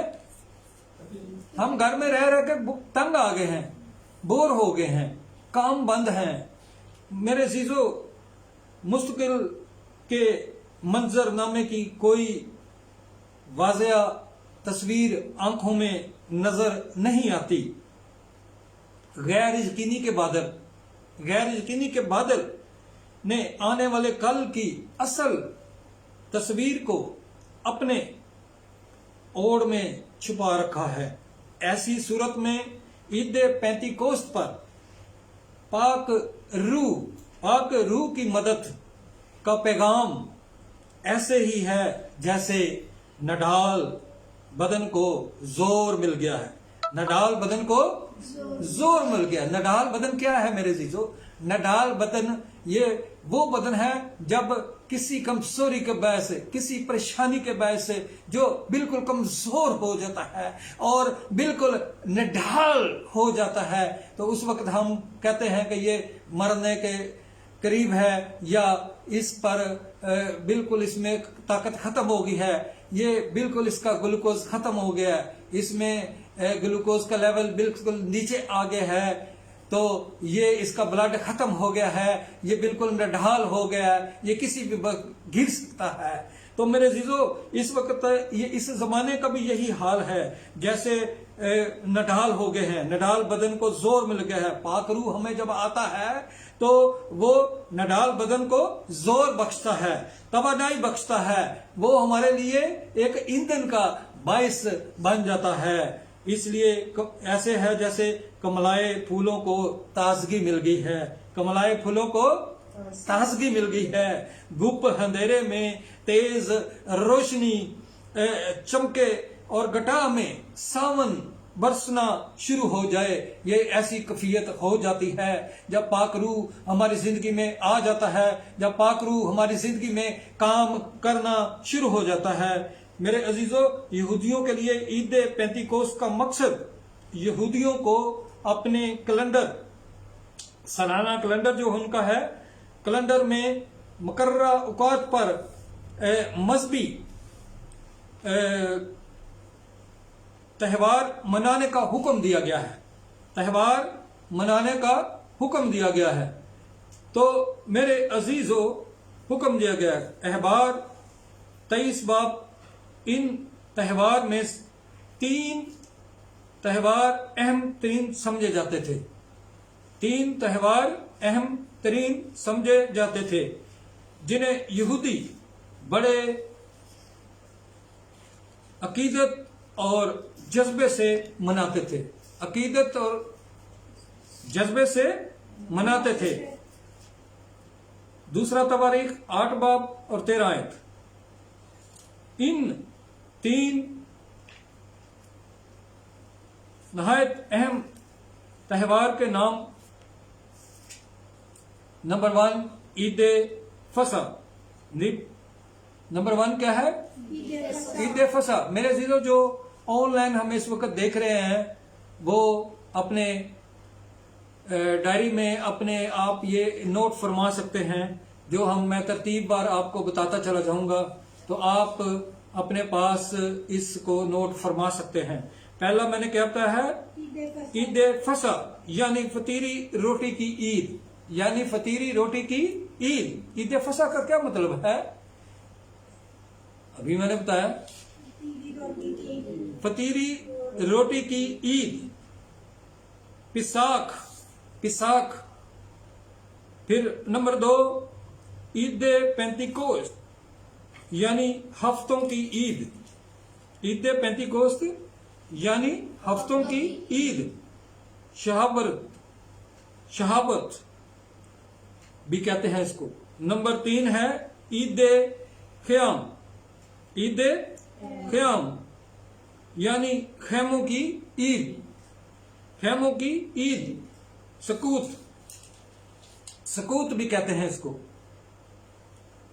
हम घर में रह के तंग आ गए हैं, बोर हो गए हैं, काम बंद हैं। मेरे चीजों मुस्तकिल के मंजरनामे की कोई वाज़िया तस्वीर आंखों में नजर नहीं आती। गैर यकीनी के बादल ने आने वाले कल की असल तस्वीर को अपने ओड़ में छुपा रखा है। ऐसी सूरत में ईद पेंतीकोस्त पर पाक रूह की मदद का पैगाम ऐसे ही है जैसे नडाल बदन को जोर मिल गया है। नडाल बदन को जोर मिल गया। नडाल बदन क्या है मेरे जीजो? नडाल बदन ये वो बदन है जब किसी कमजोरी के वजह से, किसी परेशानी के वजह से जो बिल्कुल कमजोर हो जाता है और बिल्कुल नडाल हो जाता है, तो उस वक्त हम कहते हैं कि ये मरने के करीब है या इस पर बिल्कुल इसमें ताकत खत्म हो गई है, ये बिल्कुल इसका ग्लूकोज खत्म हो गया है, इसमें ग्लूकोज का लेवल बिल्कुल नीचे आ गया है, तो ये इसका ब्लड खत्म हो गया है, ये बिल्कुल नडाल हो गया है, ये किसी भी वक्त गिर सकता है। तो मेरे जीजो इस वक्त ये इस जमाने का भी यही हाल है, जैसे नडाल हो गए हैं, नडाल बदन को जोर मिल गया है। पाक रूह हमें जब आता है तो वो नडाल बदन को जोर बख्शता है, तवानाई बख्शता है, वो हमारे लिए एक ईंधन का बायस बन जाता है। इसलिए ऐसे है जैसे कमलाए फूलों को ताजगी मिल गई है, कमलाए फूलों को ताजगी मिल गई है। गुप्त अंधेरे में तेज रोशनी चमके और घटा में सावन बरसना शुरू हो जाए, ये ऐसी कैफियत हो जाती है जब पाक रूह हमारी जिंदगी में आ जाता है, जब पाक रूह हमारी जिंदगी में काम करना शुरू हो जाता है। मेरे अजीजों, यहूदियों के लिए ईद पेंतीकोस्त का मकसद यहूदियों को अपने कैलेंडर, सालाना कैलेंडर जो उनका है, कैलेंडर में मुकर्ररा औकात पर मजहबी त्यौहार मनाने का हुक्म दिया गया है, त्यौहार मनाने का हुक्म दिया गया है। तो मेरे अजीजों, हुक्म दिया गया है। अहबार 23 बाब, इन त्यौहार में 3 त्यौहार अहम तरीन समझे जाते थे, 3 त्यौहार अहम तरीन समझे जाते थे जिन्हें यहूदी बड़े अकीदत और जज्बे से मनाते थे, अकीदत और जज्बे से मनाते थे। दूसरा तवारीख 8 बाब और 13 आयत। इन 3 नहायत अहम त्यौहार के नाम, नंबर 1 ईद फसा। नंबर 1 क्या है? ईद फसा। मेरे जीरो जो ऑनलाइन हम इस वक्त देख रहे हैं, वो अपने डायरी में अपने आप ये नोट फरमा सकते हैं جو میں ترتیب بار آپ کو بتاتا چلا جاؤں گا تو آپ اپنے پاس اس کو نوٹ فرما سکتے ہیں. پہلا میں نے کیا بتایا ہے؟ عید فصح یعنی فطیری روٹی کی عید، یعنی فطیری روٹی کی عید. عید فصح کا کیا مطلب ہے؟ ابھی میں نے بتایا فطیری روٹی کی عید، پساخ. پھر نمبر 2 عید پینتیکوست یعنی ہفتوں کی عید. عید پینتیکوست یعنی ہفتوں کی عید. شہابت بھی کہتے ہیں اس کو. نمبر 3 ہے عید خیام. عید خیام یعنی خیموں کی عید. خیموں کی عید. سکوت بھی کہتے ہیں اس کو.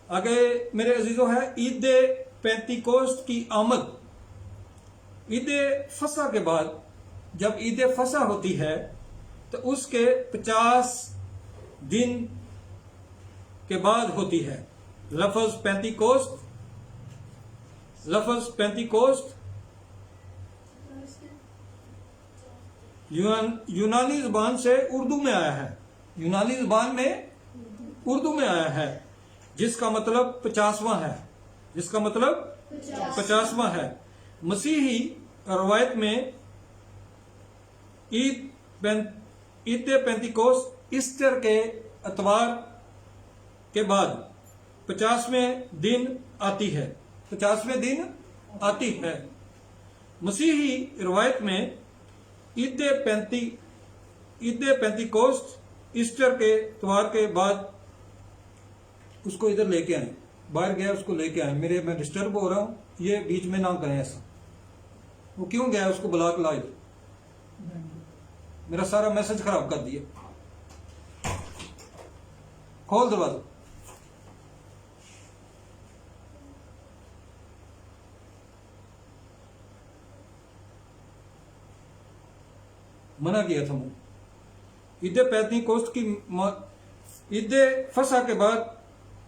آگے میرے عزیزوں ہے عید پینتیکوست کی آمد. عید فصح کے بعد جب عید فصح ہوتی ہے تو اس کے 50 دن کے بعد ہوتی ہے. لفظ پینتیکوست یونانی زبان سے اردو میں آیا ہے. یونانی زبان میں اردو میں آیا ہے جس کا مطلب 50واں ہے. جس کا مطلب 50واں ہے. مسیحی روایت میں عید پینتیکوست ایسٹر کے اتوار کے بعد 50ویں دن آتی ہے. 50ویں دن آتی ہے. مسیحی روایت میں عید پینتیکوست ایسٹر کے اتوار کے بعد. اس کو ادھر لے کے آئیں، باہر گیا اس کو لے کے آئیں. میں ڈسٹرب ہو رہا ہوں، یہ بیچ میں نہ کریں ایسا. وہ کیوں گیا؟ اس کو بلا کے لائے. میرا سارا میسج خراب کر دیا. کھول دروازہ. منع کیا تھا. عید پینتیکوست کی عید فصح کے بعد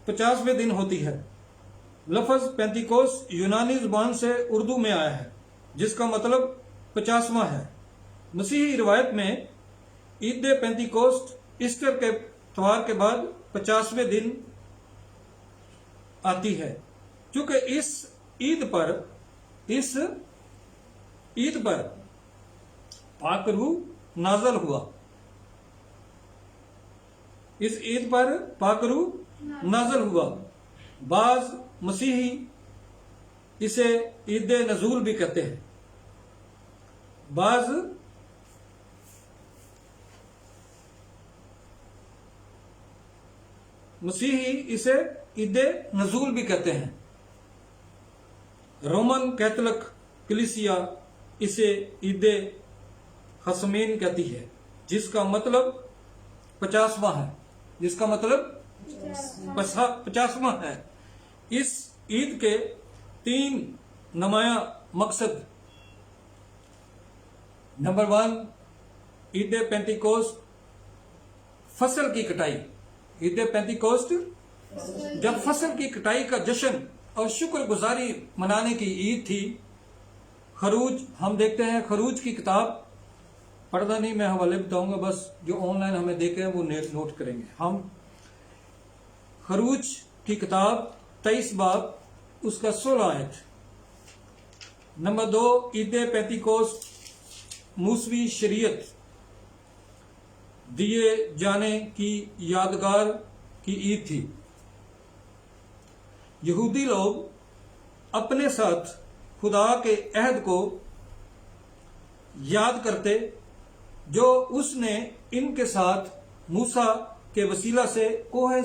50ویں دن ہوتی ہے. لفظ پینتیکوست یونانی زبان سے اردو میں آیا ہے جس کا مطلب 50واں ہے. مسیحی روایت میں عید پینتیکوست ایسٹر کے اتوار کے بعد 50ویں دن آتی ہے. چونکہ اس عید پر پاک روح نازل ہوا. اس عید پر پاک روح نازل ہوا. بعض مسیحی اسے عید نزول بھی کہتے ہیں. بعض مسیحی اسے عید نزول بھی کہتے ہیں. رومن کیتھولک کلیسیا اسے عید خصمین کہتی ہے جس کا مطلب 50واں ہے. جس کا مطلب 50واں ہے. اس عید کے 3 نمایاں مقصد. نمبر 1 عید پینتیکوست فصل کی کٹائی. عید پینتیکوست جب فصل کی کٹائی کا جشن اور شکر گزاری منانے کی عید تھی. خروج ہم دیکھتے ہیں. خروج کی کتاب پڑھنا نہیں، میں حوالے بتاؤں گا، بس جو آن لائن ہمیں دیکھے ہیں وہ نوٹ کریں گے ہم. خروج کی کتاب 23 باب اس کا 16 آیت. نمبر 2 عید پینتیکوست موسوی شریعت دیے جانے کی یادگار کی عید تھی. یہودی لوگ اپنے ساتھ خدا کے عہد کو یاد کرتے جو اس نے ان کے ساتھ موسیٰ کے وسیلہ سے کوہ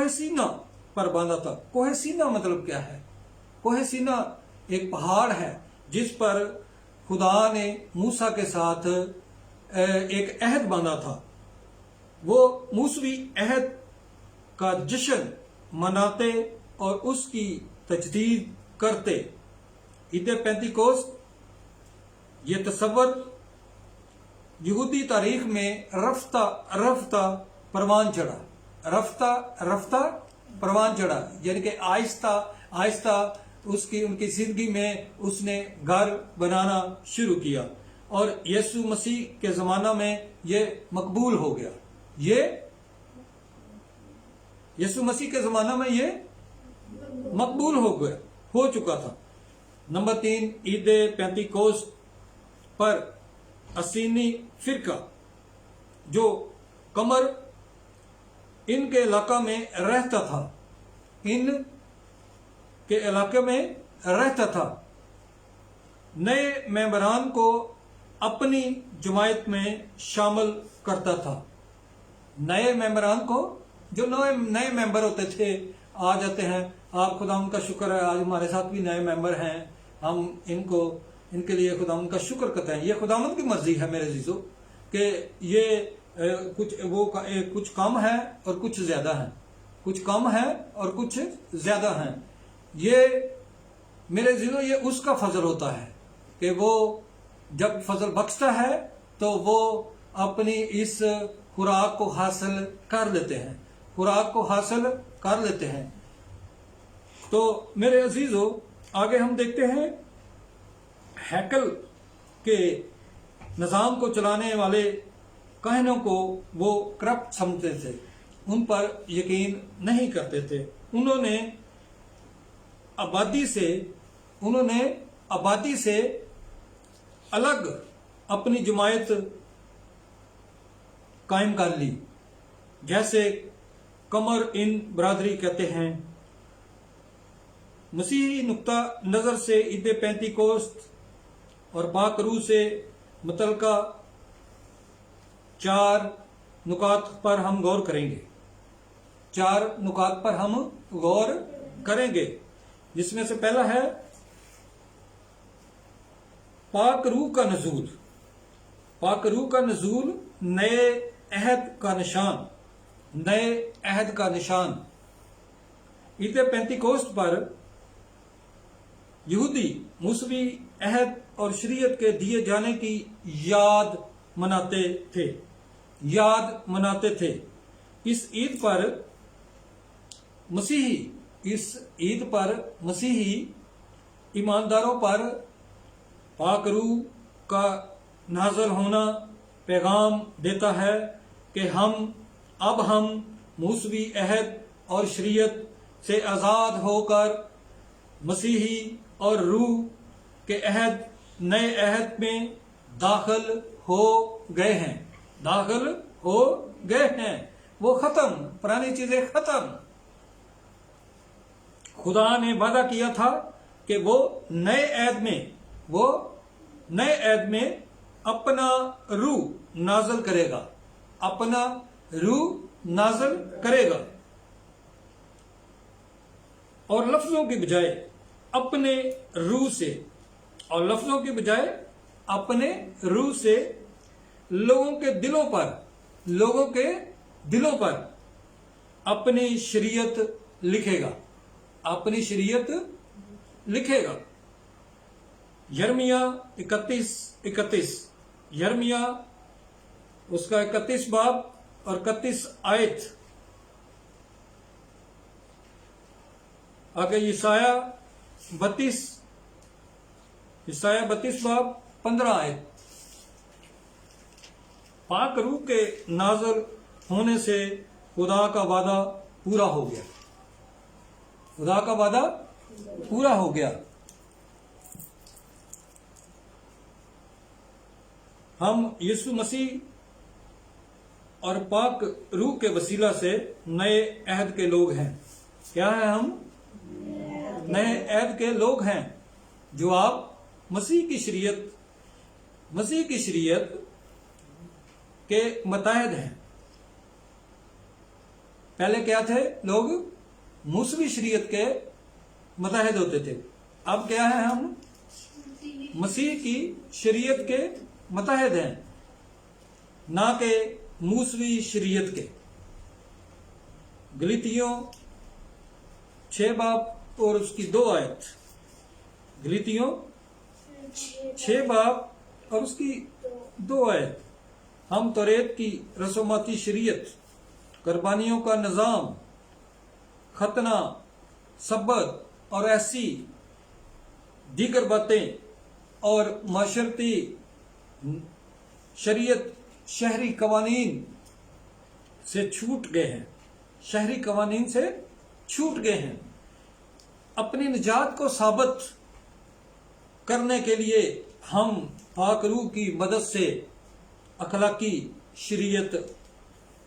سینا پر باندھا تھا. کوہ سینا مطلب کیا ہے؟ کوہ سینا ایک پہاڑ ہے جس پر خدا نے موسیٰ کے ساتھ ایک عہد باندھا تھا. وہ موسوی عہد کا جشن مناتے اور اس کی تجدید کرتے. عید پینتیکوست یہ تصور یہودی تاریخ میں رفتہ پروان چڑھا. रफ्ता रफ्ता परवान चढ़ा, यानी कि आहिस्ता आहिस्ता उनकी जिंदगी में उसने घर बनाना शुरू किया और यीशु मसीह के जमाना में ये मकबूल हो गया। ये यीशु मसीह के जमाना में ये मकबूल हो चुका था। नंबर 3, ईद पेंतिकोस्त पर असीनी फिरका जो कमर इनके इलाका में रहता था, इन के इलाके में रहता था, नए मेंबरान को अपनी जमायत में शामिल करता था। नए मेंबरान को, जो नए मेंबर होते थे आ जाते हैं, आप खुदा उनका शुक्र है आज हमारे साथ भी नए मेंबर हैं, हम इनके लिए खुदा उनका शुक्र करते हैं। ये खुदावंद की मर्जी है मेरे अजीजों कि ये कुछ कम है और कुछ ज्यादा है, कुछ कम है और कुछ ज्यादा है। ये मेरे अजीजों ये उसका फजल होता है कि वो जब फजल बख्शता है तो वो अपनी इस खुराक को हासिल कर लेते हैं, खुराक को हासिल कर लेते हैं। तो मेरे अजीजों आगे हम देखते हैं, हैकल के निज़ाम को चलाने वाले कहनों को वो करप्ट समझते थे, उन पर यकीन नहीं करते थे। उन्होंने आबादी से अलग अपनी जमायत कायम कर ली, जैसे कमर इन बरादरी कहते हैं। मसीही नुक्ता नजर से ईद पेंतिकोस्त और बाकरू से मुतलका 4 नुकात पर हम गौर करेंगे, 4 नुकात पर हम गौर करेंगे, जिसमें से पहला है पाक रूह का नजूल। पाक रूह का नजूल नए अहद का निशान, नए अहद का निशान। ईद पेंतिकोस्त पर यहूदी मूसवी अहद और शरीयत के दिए जाने की याद मनाते थे। इस ईद पर मसीही ईमानदारों पर पाक रूह का नाज़िल होना पैगाम देता है कि हम मूसवी अहद और शरीयत से आज़ाद होकर मसीही और रूह के अहद, नए अहद में दाखिल हो गए हैं। वो खत्म, पुरानी चीजें खत्म। खुदा ने वादा किया था कि वो नए अहद में अपना रूह नाज़िल करेगा, और लफ्जों की बजाय अपने रूह से लोगों के दिलों पर अपनी शरीयत लिखेगा। यर्मिया 31 यर्मिया उसका 31 बाब और 31 आयत। आगे ईसाया 32 बाब 15 आयत। पाक रूह के नाज़िल होने से खुदा का वादा पूरा हो गया। हम यीशु मसीह और पाक रूह के वसीला से नए अहद के लोग हैं। क्या है? हम नए अहद के लोग हैं, जो आप मसीह की शरीयत के मुताहिद हैं। पहले क्या थे? लोग मूसवी शरीयत के मुताहिद होते थे। अब क्या है? हम मसीह की शरीयत के मुताहिद हैं, ना के मूसवी शरीयत के। गलीतियों 6 बाब और उसकी 2 आयत। गलीतियों 6 बाब और उसकी 2 आयत। हम तौरेत की रसूमाती शरीयत قربانیوں کا نظام، ختنہ، سبت اور ایسی دیگر باتیں اور معاشرتی شریعت شہری قوانین سے چھوٹ گئے ہیں، شہری قوانین سے چھوٹ گئے ہیں۔ اپنی نجات کو ثابت کرنے کے لیے ہم پاک روح کی مدد سے اخلاقی شریعت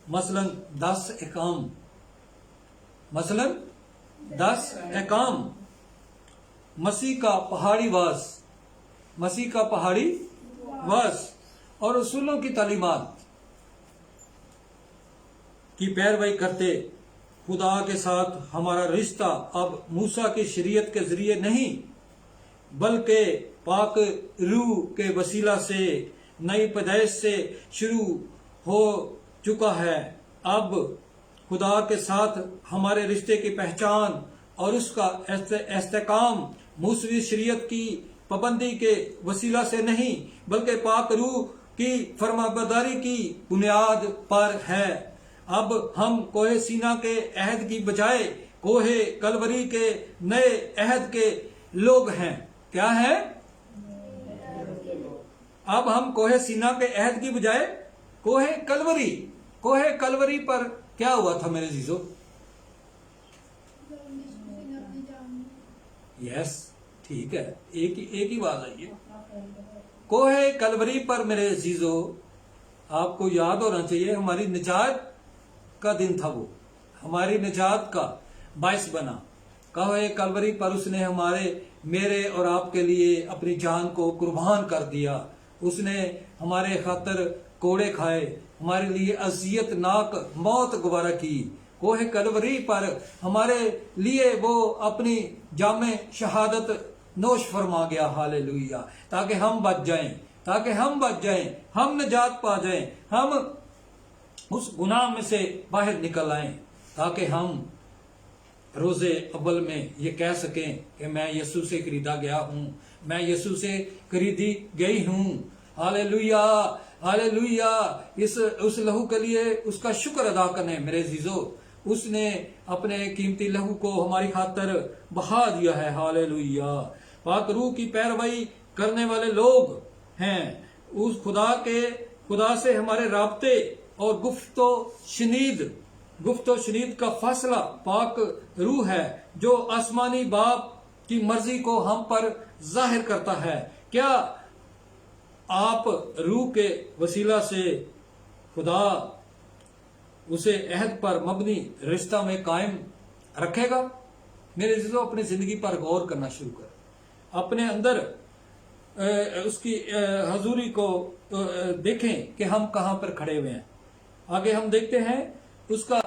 مثلاً 10 احکام، مسیح کا پہاڑی واس اور اصولوں کی تعلیمات کی پیروی کرتے خدا کے ساتھ ہمارا رشتہ اب موسیٰ کی شریعت کے ذریعے نہیں بلکہ پاک روح کے وسیلہ سے نئی پیدائش سے شروع ہو چکا ہے۔ اب خدا کے ساتھ ہمارے رشتے کی پہچان اور اس کا استحکام موسوی شریعت کی پابندی کے وسیلہ سے نہیں بلکہ پاک روح کی فرمانبرداری کی بنیاد پر ہے۔ اب ہم کوہ سینا کے عہد کی بجائے کوہ کلوری کے نئے عہد کے لوگ ہیں۔ کیا ہے؟ اب ہم کوہ سینا کے عہد کی بجائے کوہ کلوری پر کیا ہوا تھا میرے عزیزو؟ یس، ٹھیک ہے، ایک ہی بات آئی ہے۔ کوہ کلوری پر میرے عزیزو آپ کو یاد ہونا چاہیے ہماری نجات کا دن تھا، وہ ہماری نجات کا باعث بنا۔ کوہ کلوری پر اس نے میرے اور آپ کے لیے اپنی جان کو قربان کر دیا۔ اس نے ہمارے خاطر کوڑے کھائے، ہمارے لیے اذیت ناک موت گوارا کی۔ کوہ کلوری پر ہمارے لیے وہ اپنی جام شہادت نوش فرما گیا، ہاللیلویہ، تاکہ ہم بچ جائیں، ہم نجات پا جائیں، ہم اس گناہ میں سے باہر نکل آئیں، تاکہ ہم روز اول میں یہ کہہ سکیں کہ میں یسوع سے خریدا گیا ہوں، میں یسوع سے خریدی گئی ہوں۔ ہاللیلویہ، ہاللیلویہ، اس لہو کے لیے اس کا شکر ادا کرنے میرے عزیزو، اس نے اپنے قیمتی لہو کو ہماری خاطر بہا دیا ہے۔ ہاللیلویہ، پاک روح کی پیروی کرنے والے لوگ ہیں، اس خدا سے ہمارے رابطے اور گفت و شنید کا فاصلہ پاک روح ہے جو آسمانی باپ کی مرضی کو ہم پر ظاہر کرتا ہے۔ کیا آپ روح کے وسیلہ سے خدا اسے عہد پر مبنی رشتہ میں قائم رکھے گا؟ میرے عزیزو، اپنی زندگی پر غور کرنا شروع کریں، اپنے اندر اس کی حضوری کو دیکھیں کہ ہم کہاں پر کھڑے ہوئے ہیں۔ آگے ہم دیکھتے ہیں اس کا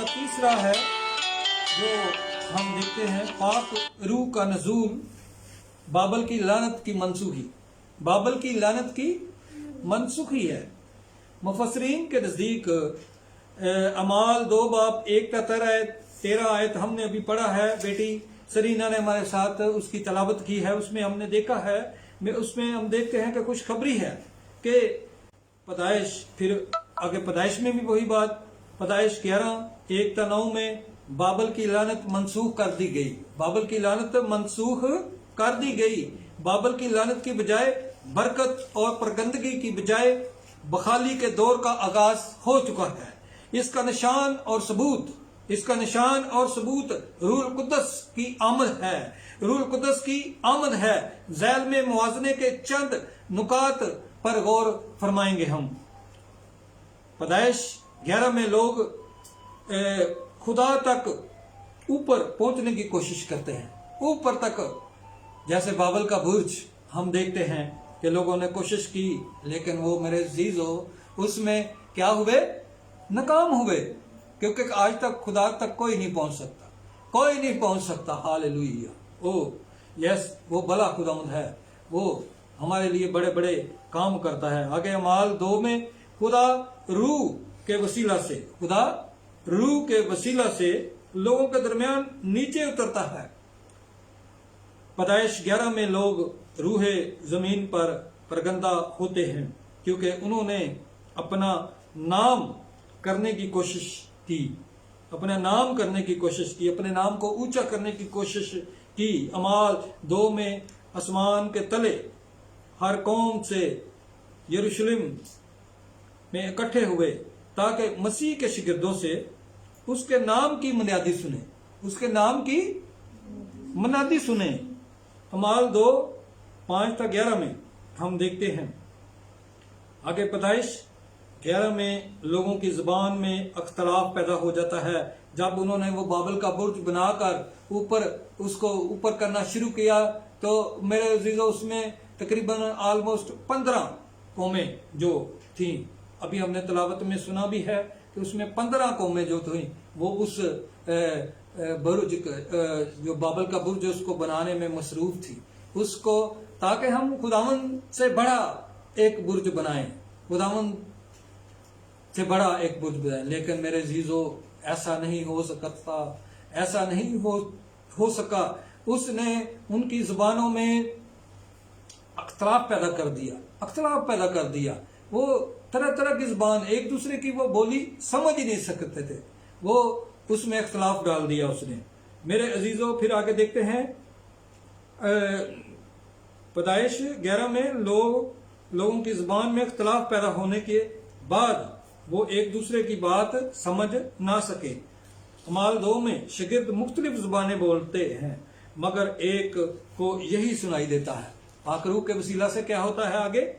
تیسرا ہے جو ہم دیکھتے ہیں، پاک روح کا نزول، بابل کی لعنت کی منسوخی ہے۔ مفسرین کے نزدیک اعمال 2 باب 1 تا 13 آیت ہم نے ابھی پڑھا ہے، بیٹی سرینا نے ہمارے ساتھ اس کی تلاوت کی ہے، اس میں ہم نے دیکھا ہے، اس میں ہم دیکھتے ہیں کہ خوشخبری ہے کہ پیدائش، پھر آگے پیدائش میں بھی وہی بات، پیدائش 11 1 تا 9 میں بابل کی لعنت منسوخ کر دی گئی، بابل کی لعنت کی بجائے برکت اور پرگندگی کی بجائے بخالی کے دور کا آغاز ہو چکا ہے۔ اس کا نشان اور ثبوت روح القدس کی آمد ہے۔ ذیل میں موازنے کے چند نکات پر غور فرمائیں گے ہم۔ پیدائش 11 میں لوگ خدا تک اوپر پہنچنے کی کوشش کرتے ہیں، اوپر تک، جیسے بابل کا برج ہم دیکھتے ہیں کہ لوگوں نے کوشش کی، لیکن وہ میرے عزیزو اس میں کیا ہوئے؟ ناکام ہوئے، کیونکہ آج تک خدا تک کوئی نہیں پہنچ سکتا۔ ہاللیلویہ، یس، وہ بلا خداوند ہے، وہ ہمارے لیے بڑے بڑے کام کرتا ہے۔ آگے اعمال 2 میں خدا روح کے وسیلہ سے لوگوں کے درمیان نیچے اترتا ہے۔ پیدائش 11 میں لوگ روح زمین پر پرگندہ ہوتے ہیں کیونکہ انہوں نے अपना नाम करने की कोशिश की, अपना नाम करने की कोशिश की, अपने नाम को ऊंचा करने की कोशिश की। अमाल 2 में आसमान के तले हर कौम से यरूशलेम में इकट्ठे हुए ताकि मसीह के शिगिर्दों से उसके नाम की मुनादी सुने, उसके नाम की मुनादी सुने। अमाल 2 5-11 में हम देखते हैं, आगे पैदाइश 11 में लोगों की जुबान में अख्तलाफ पैदा हो जाता है जब उन्होंने वो बाबल का बुर्ज बनाकर उसको ऊपर करना शुरू किया। तो मेरे अजीजों, उसमें तकरीबन ऑलमोस्ट 15 कौमें जो थी, अभी हमने तलावत में सुना भी है कि उसमें 15 कौमें जो थी वो उस बुर्ज जो बाबल का बुर्ज उसको बनाने में मसरूफ थी, उसको ताकि हम खुदावंद से बड़ा एक बुर्ज बनाएं, खुदावंद से बड़ा एक बुर्ज बनाएं। लेकिन मेरे अजीजों, ऐसा नहीं हो सकता, ऐसा नहीं हो सका। उसने उनकी जुबानों में अख्तलाफ पैदा कर दिया, अख्तलाफ पैदा कर दिया। वो तरह तरह की जुबान, एक दूसरे की वो बोली समझ ही नहीं सकते थे, वो उसमें अख्तलाफ डाल दिया उसने। मेरे अजीजों, फिर आगे देखते हैं पैदाइश 11 में लोगों की जुबान में अख्तलाफ पैदा होने के बाद वो एक दूसरे की बात समझ ना सके। अमाल 2 में शागिर्द मुख्तलिफ जुबानें बोलते हैं मगर एक को यही सुनाई देता है। पाक रूह के वसीला से क्या होता है आगे,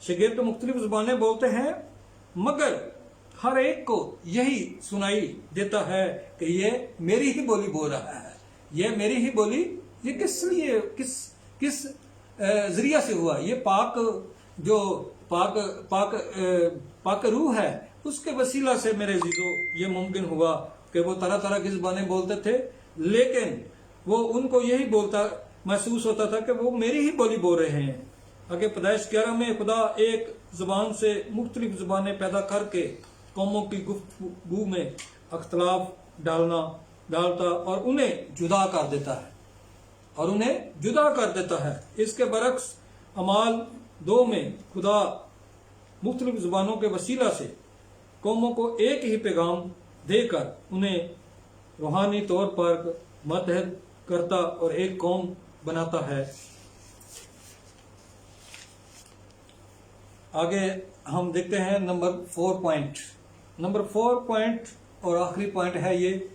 शागिर्द मुख्तलिफ जुबानें बोलते हैं मगर हर एक को यही सुनाई देता है कि ये मेरी ही बोली बोल रहा है, ये मेरी ही बोली। ये किस लिए, किस जरिया से हुआ? ये पाक रूह है, उसके वसीला से मेरे अजीजों ये मुमकिन हुआ कि वो तरह तरह की जुबानें बोलते थे, लेकिन वो उनको यही बोलता महसूस होता था कि वो मेरी ही बोली बोल रहे हैं। आगे पैदाइश 11 में खुदा एक जुबान से मुख्तलिफ जुबानें पैदा करके कौमों की गुफ्तगू में अख्तलाफ डालता और उन्हें जुदा कर देता है, इसके बरक्स अमाल 2 में खुदा मुख्तलिफ जुबानों के वसीला से कौमों को एक ही पैगाम देकर उन्हें रूहानी तौर पर मतहद करता और एक कौम बनाता है। आगे हम देखते हैं नंबर 4 पॉइंट और आखिरी पॉइंट है ये,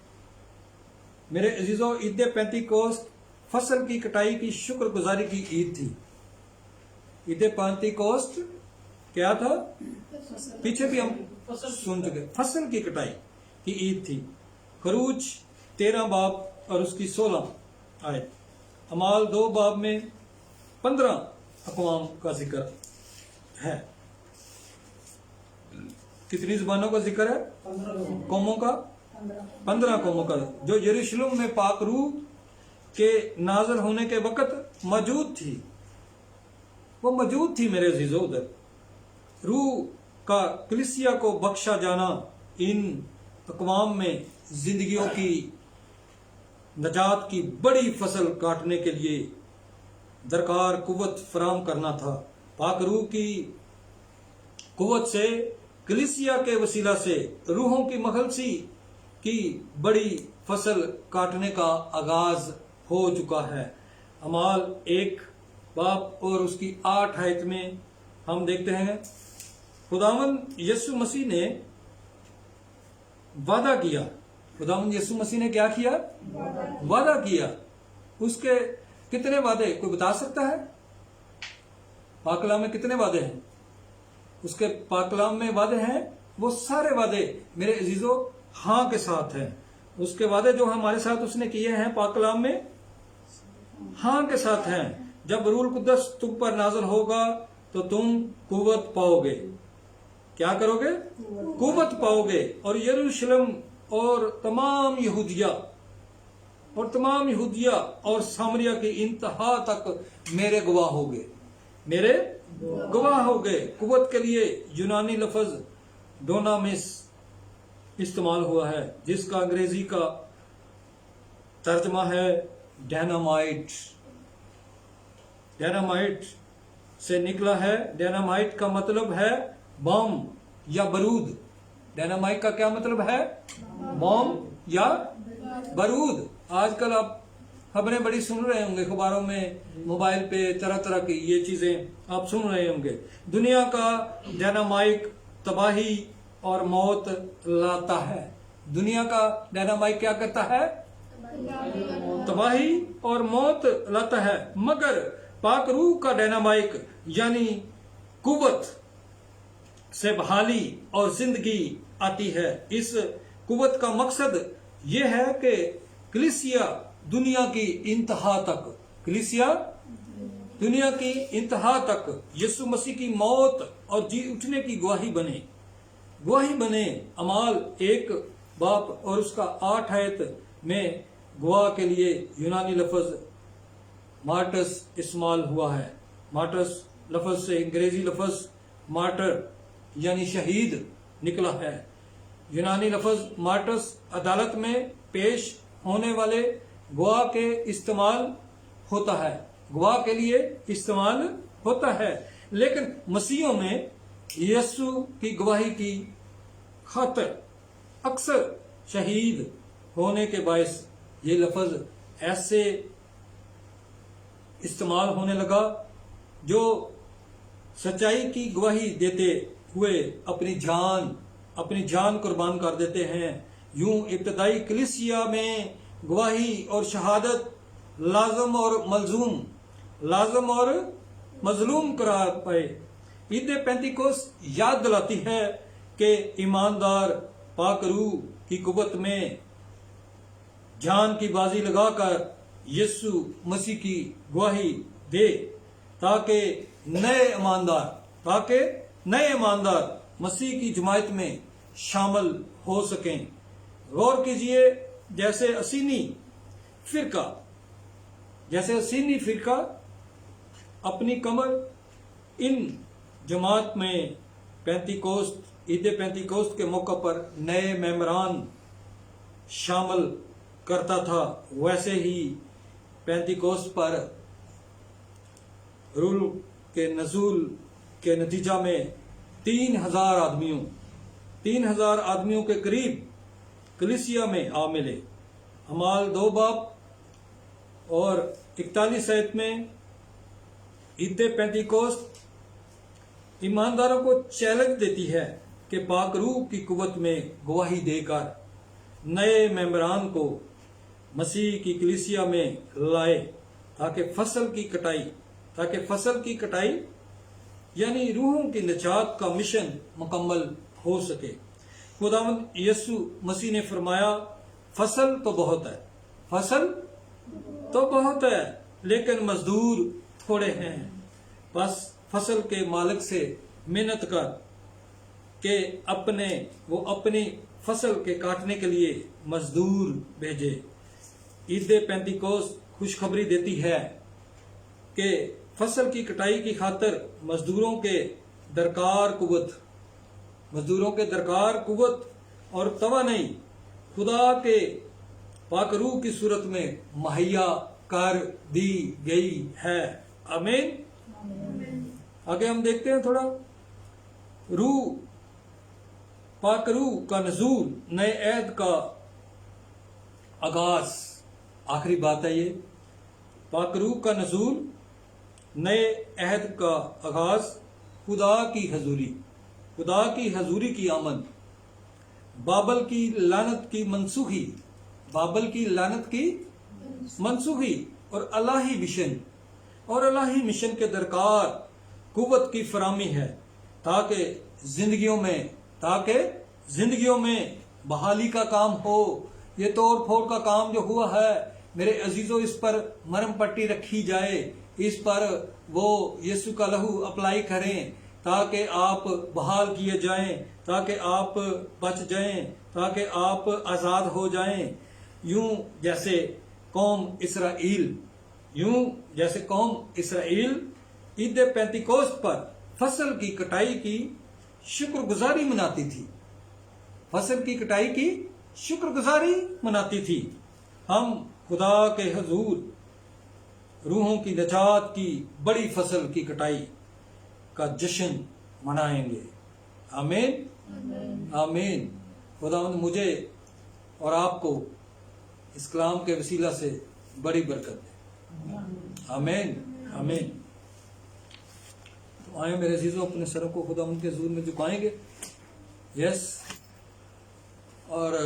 मेरे अजीजों, ईद पेंतीकोस्त फसल की कटाई की शुक्रगुजारी की ईद थी। ईद पेंतीकोस्त क्या था? पीछे भी हम सुन चुके, फसल की कटाई की ईद थी। खरूज 13 बाब और उसकी 16 आयत। अमाल 2 बाब में 15 अक़वाम का जिक्र है। कितनी जुबानों का जिक्र है? 15 कौमों का, 15 कौमों का, जो यरूशलेम में पाक रूह के नाज़िल होने के वक़्त मौजूद थी। वो मौजूद थी मेरे अजीजों। उधर रूह का कलीसिया को बख्शा जाना इन अक़वाम में जिंदगियों की नजात की बड़ी फसल काटने के लिए दरकार कुव्वत फराम करना था। पाक रूह की कुव्वत से कलीसिया के वसीला से रूहों की मखलसी की बड़ी फसल काटने का आगाज हो चुका है। अमाल 1 बाब और उसकी 8 आयत में हम देखते हैं, खुदावंद यीशु मसीह ने वादा किया। खुदावंद यीशु मसीह ने क्या किया? वादा किया। उसके कितने वादे कोई बता सकता है? पाक कलाम में कितने वादे हैं? उसके पाक कलाम में वादे हैं, वो सारे वादे मेरे अजीजों हाँ के साथ हैं। उसके वादे जो हमारे साथ उसने किए हैं पाक कलाम में हाँ के साथ हैं। जब रूल कुद्दस तुम पर नाज़िल होगा तो तुम कुव्वत पाओगे। क्या करोगे? कुव्वत पाओगे। और यरूशलेम और तमाम यहूदिया और सामरिया की इंतहा तक मेरे गवाह होगे, मेरे गवाह होगे। कुव्वत के लिए यूनानी लफ्ज डोनामिस इस्तेमाल हुआ है, जिसका अंग्रेजी का तर्जमा है डायनामाइट। डायनामाइट से निकला है। डायनामाइट का मतलब है बम या बारूद। डायनामाइट का क्या मतलब है? बम या बारूद। आजकल आप खबरें बड़ी सुन रहे होंगे, अखबारों में, मोबाइल पे, तरह तरह की ये चीजें आप सुन रहे होंगे। दुनिया का डायनामाइट तबाही और मौत लाता है। दुनिया का डायनामाइट क्या करता है? तबाही और मौत लाता है। मगर पाक रूह का डायनामाइट यानी कुव्वत से बहाली और जिंदगी आती है। इस कुव्वत का मकसद ये है कि कलीसिया दुनिया की इंतहा तक, कलीसिया दुनिया की इंतहा तक यीशु मसीह की मौत और जी उठने की गवाही बने, गवाही बने। अमाल 1 बाब और उसका 8 आयत में गवाह के लिए यूनानी लफ्ज मार्टस इस्तेमाल हुआ है। मार्टस लफ्ज से अंग्रेजी लफ्ज मार्टर यानी शहीद निकला है। यूनानी लफ्ज मार्टस अदालत में पेश होने वाले गवाह के इस्तेमाल होता है, गवाह के लिए इस्तेमाल होता है। लेकिन मसीहों में यीशु की गवाही की खातिर अक्सर शहीद होने के बायस ये लफ्ज ऐसे इस्तेमाल होने लगा जो सच्चाई की गवाही देते हुए अपनी जान कुर्बान कर देते हैं। यूं इब्तदाई कलीसिया में गवाही और शहादत लाजम और मजलूम करार पाए। ईद पेंतिकोस्त याद दिलाती है कि ईमानदार पाक रूह की कुव्वत में जान की बाजी लगाकर यीशु मसीह की गवाही दे ताकि नए ईमानदार मसीह की जमायत में शामिल हो सकें। गौर कीजिए, जैसे असीनी फिरका अपनी कमर इन जमात में ईद पेंतिकोस्त के मौके पर नए मेंबरान शामिल करता था, वैसे ही पेंतिकोस्त पर रूल के नजूल के नतीजा में 3000 आदमियों के करीब कलीसिया में आ मिले। अमाल 2 बाब और 41 आयत में ईद पेंतिकोस्त ईमानदारों को चैलेंज देती है कि पाक रूह की कुव्वत में गवाही देकर नए मेंबरान को मसीह की कलीसिया में लाए ताकि फसल की कटाई यानी रूहों की निजात का मिशन मुकम्मल हो सके। खुदावंद यीशु मसीह ने फरमाया, फसल तो बहुत है लेकिन मजदूर थोड़े हैं। बस फसल के मालिक से मेहनत कर के अपनी फसल के काटने के लिए मजदूर भेजे। ईद पेंतिकोस्त खुशखबरी देती है कि फसल की कटाई की खातिर मजदूरों के दरकार कुव्वत और तवानाई खुदा के पाक रूह की सूरत में मुहैया कर दी गई है। आमीन। आगे हम देखते हैं थोड़ा पाक रूह का नजूल, नए ऐद का आगाज। आखिरी बात है ये, पाक रूह का नजूल, नए अहद का आगाज, खुदा की हजूरी की आमद, बाबल की लानत की मनसूखी और अल्लाही मिशन के दरकार कुव्वत की फरामी है ताकि जिंदगियों में बहाली का काम हो। ये तोड़ फोड़ का काम जो हुआ है मेरे अजीजों, इस पर मरहम पट्टी रखी जाए, इस पर वो यीशु का लहू अप्लाई करें ताकि आप बहाल किए जाएं, ताकि आप बच जाएं, ताकि आप आजाद हो जाएं। यूं जैसे कौम इसराइल ईद पेंतिकोस्त पर फसल की कटाई की शुक्रगुजारी मनाती थी। हम खुदा के हुजूर रूहों की नजात की बड़ी फसल की कटाई का जश्न मनाएंगे। आमीन आमीन। खुदावंद मुझे और आपको इस कलाम के वसीला से बड़ी बरकत दे। आमीन आमीन। तो आए मेरे अजीजों, अपने सरों को खुदावंद के हुजूर में झुकाएंगे। यस, और